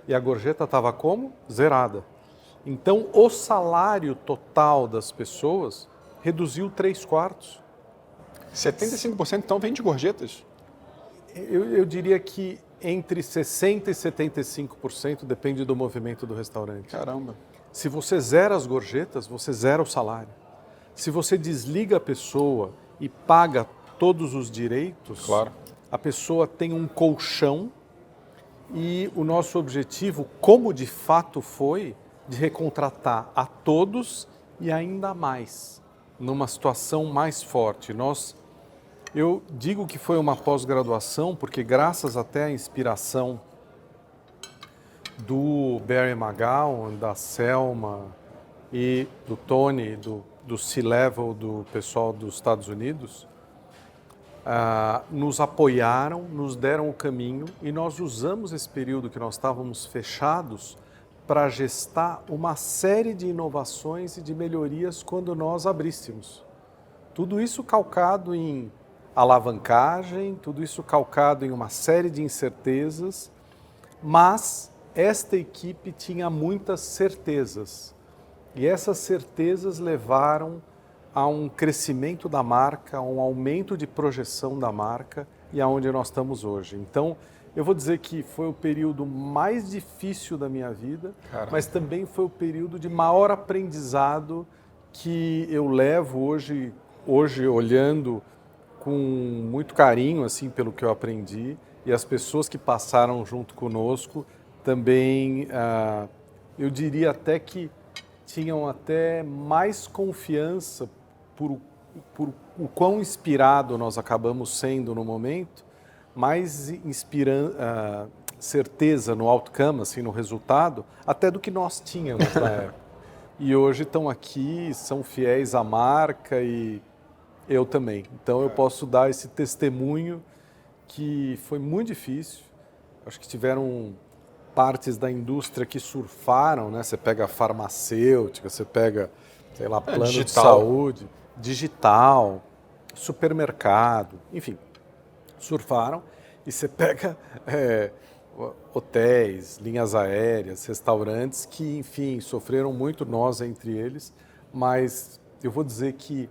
E a gorjeta estava como? Zerada. Então, o salário total das pessoas reduziu 3/4. 75% então vem de gorjetas? Eu diria que entre 60% e 75% depende do movimento do restaurante. Caramba. Se você zera as gorjetas, você zera o salário. Se você desliga a pessoa e paga todos os direitos, claro, a pessoa tem um colchão e o nosso objetivo, como de fato foi, de recontratar a todos e ainda mais, numa situação mais forte. Eu digo que foi uma pós-graduação porque graças até à inspiração do Barry McGowan, da Selma e do Tony, do C-Level do pessoal dos Estados Unidos, nos apoiaram, nos deram o caminho e nós usamos esse período que nós estávamos fechados para gestar uma série de inovações e de melhorias quando nós abríssemos. Tudo isso calcado em alavancagem, tudo isso calcado em uma série de incertezas, mas esta equipe tinha muitas certezas e essas certezas levaram a um crescimento da marca, a um aumento de projeção da marca e aonde nós estamos hoje. Então, eu vou dizer que foi o período mais difícil da minha vida, mas também foi o período de maior aprendizado que eu levo hoje olhando com muito carinho assim pelo que eu aprendi, e as pessoas que passaram junto conosco também, eu diria até que tinham até mais confiança por o quão inspirado nós acabamos sendo no momento, mais certeza no outcome, assim, no resultado, até do que nós tínhamos na época. E hoje estão aqui, são fiéis à marca e eu também. Então eu posso dar esse testemunho que foi muito difícil. Acho que tiveram partes da indústria que surfaram, né? Você pega a farmacêutica, você pega, sei lá, plano de saúde, digital, supermercado, enfim, surfaram. E você pega hotéis, linhas aéreas, restaurantes que, enfim, sofreram muito, nós entre eles, mas eu vou dizer que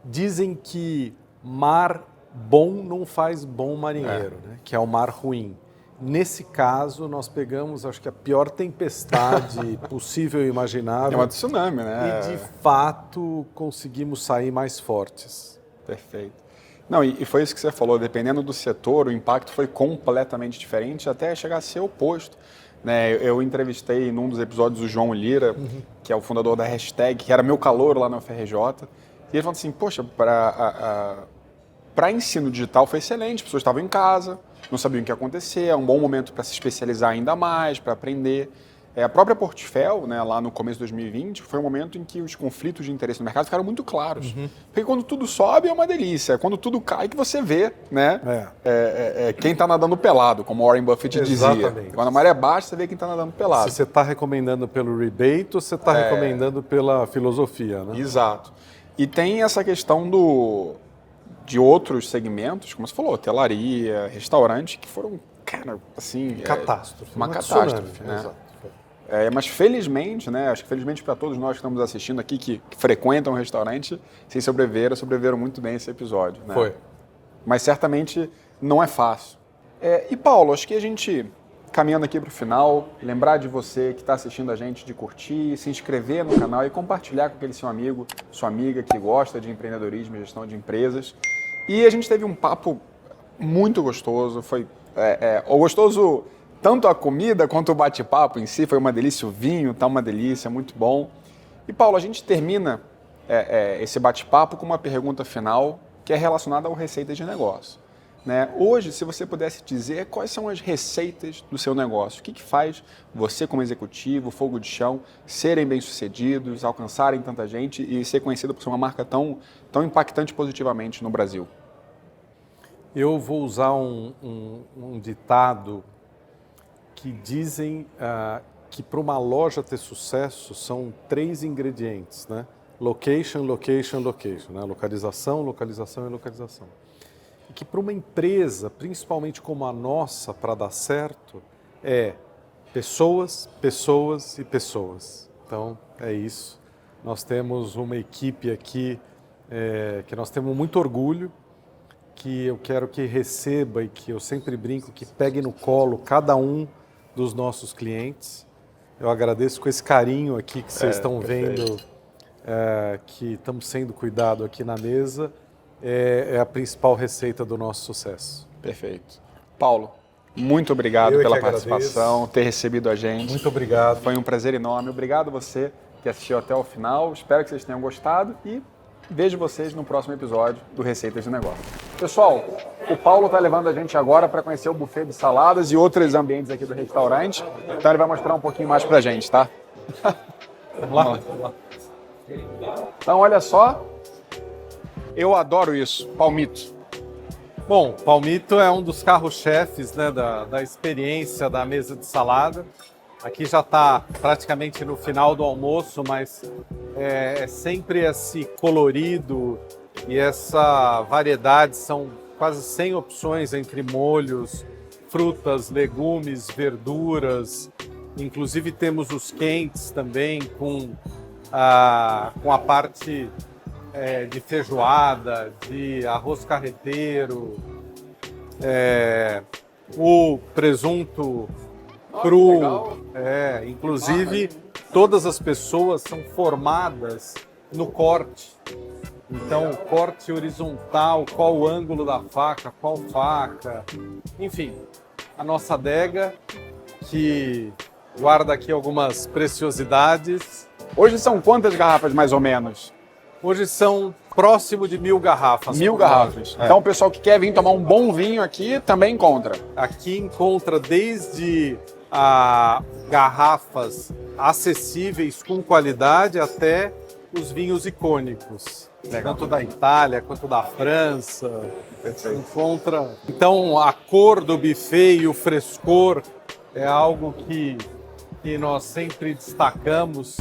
dizem que mar bom não faz bom marinheiro, né? Que é o mar ruim. Nesse caso, nós pegamos, acho que a pior tempestade possível e imaginável. É uma tsunami, né? E, de fato, conseguimos sair mais fortes. Perfeito. Não, e foi isso que você falou, dependendo do setor, o impacto foi completamente diferente, até chegar a ser oposto. Né? Eu entrevistei num dos episódios o João Lira, que é o fundador da Hashtag, que era meu calouro lá na UFRJ, e ele falou assim, poxa, para ensino digital foi excelente, as pessoas estavam em casa, não sabiam o que ia acontecer, é um bom momento para se especializar ainda mais, para aprender. A própria Portfel, né, lá no começo de 2020, foi um momento em que os conflitos de interesse no mercado ficaram muito claros. Porque quando tudo sobe é uma delícia, quando tudo cai que você vê, né, quem está nadando pelado, como Warren Buffett dizia. Quando a maré baixa, você vê quem está nadando pelado. Se você está recomendando pelo rebate ou você está recomendando pela filosofia, né? Exato. E tem essa questão de outros segmentos, como você falou, hotelaria, restaurante, que foram, cara, assim... Catástrofe. Uma catástrofe, né? Exato. Mas felizmente, né, acho que felizmente para todos nós que estamos assistindo aqui, que frequentam o restaurante, vocês sobreviveram muito bem esse episódio. Né? Foi. Mas certamente não é fácil. E Paulo, acho que a gente, caminhando aqui para o final, lembrar de você que está assistindo a gente, de curtir, se inscrever no canal e compartilhar com aquele seu amigo, sua amiga que gosta de empreendedorismo e gestão de empresas. E a gente teve um papo muito gostoso, foi gostoso... Tanto a comida quanto o bate-papo em si foi uma delícia, o vinho tá uma delícia, muito bom. E Paulo, a gente termina esse bate-papo com uma pergunta final que é relacionada ao receitas de negócio. Né? Hoje, se você pudesse dizer quais são as receitas do seu negócio, o que faz você como executivo, fogo de chão, serem bem-sucedidos, alcançarem tanta gente e ser conhecido por ser uma marca tão impactante positivamente no Brasil? Eu vou usar um ditado que dizem que para uma loja ter sucesso são 3 ingredientes, né? Location, location, location, né? Localização, localização e localização. E que para uma empresa, principalmente como a nossa, para dar certo, pessoas, pessoas e pessoas. Então, é isso. Nós temos uma equipe aqui que nós temos muito orgulho, que eu quero que receba e que eu sempre brinco, que pegue no colo cada um dos nossos clientes. Eu agradeço com esse carinho aqui que vocês estão vendo, que estamos sendo cuidado aqui na mesa, é a principal receita do nosso sucesso. Perfeito. Paulo, muito obrigado pela participação, ter recebido a gente. Muito obrigado. Foi um prazer enorme. Obrigado você que assistiu até o final. Espero que vocês tenham gostado e vejo vocês no próximo episódio do Receitas de Negócio. Pessoal, o Paulo está levando a gente agora para conhecer o buffet de saladas e outros ambientes aqui do restaurante. Então ele vai mostrar um pouquinho mais para a gente, tá? Vamos lá? Então, olha só. Eu adoro isso, palmito. Bom, palmito é um dos carros-chefes, né, da experiência da mesa de salada. Aqui já está praticamente no final do almoço, mas é sempre esse colorido e essa variedade. São quase 100 opções entre molhos, frutas, legumes, verduras. Inclusive temos os quentes também com a parte de feijoada, de arroz carreteiro, o presunto cru. Inclusive, todas as pessoas são formadas no corte. Então, corte horizontal, qual o ângulo da faca, qual faca. Enfim, a nossa adega que guarda aqui algumas preciosidades. Hoje são quantas garrafas, mais ou menos? Hoje são próximo de 1000 garrafas. 1000 garrafas. Então o pessoal que quer vir tomar um bom vinho aqui também encontra. Aqui encontra desde garrafas acessíveis com qualidade até os vinhos icônicos. Legal. Tanto da Itália quanto da França. Perfeito. Encontra. Então a cor do buffet e o frescor é algo que nós sempre destacamos.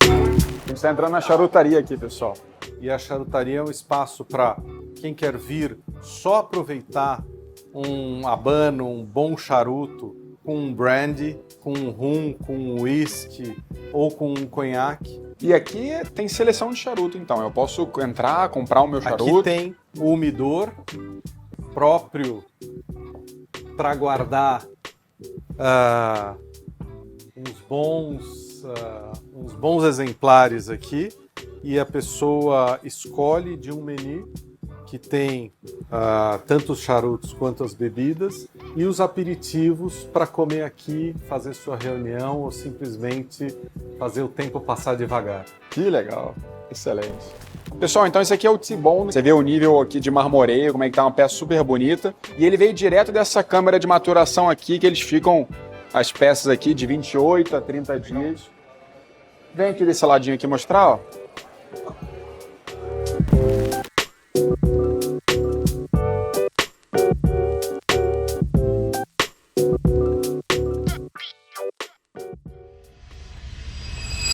A gente está entrando na charutaria aqui, pessoal. E a charutaria é um espaço para quem quer vir só aproveitar um habano, um bom charuto, com um brandy, com um rum, com um whisky ou com um conhaque. E aqui tem seleção de charuto, então. Eu posso entrar, comprar o meu charuto. Aqui tem o umidor próprio para guardar uns bons exemplares aqui. E a pessoa escolhe de um menu que tem tanto os charutos quanto as bebidas e os aperitivos para comer aqui, fazer sua reunião ou simplesmente fazer o tempo passar devagar. Que legal, excelente. Pessoal, então esse aqui é o T-Bone. Você vê o nível aqui de marmoreio, como é que tá, uma peça super bonita. E ele veio direto dessa câmara de maturação aqui, que eles ficam, as peças aqui, de 28 a 30 dias. Vem aqui desse ladinho aqui mostrar, ó.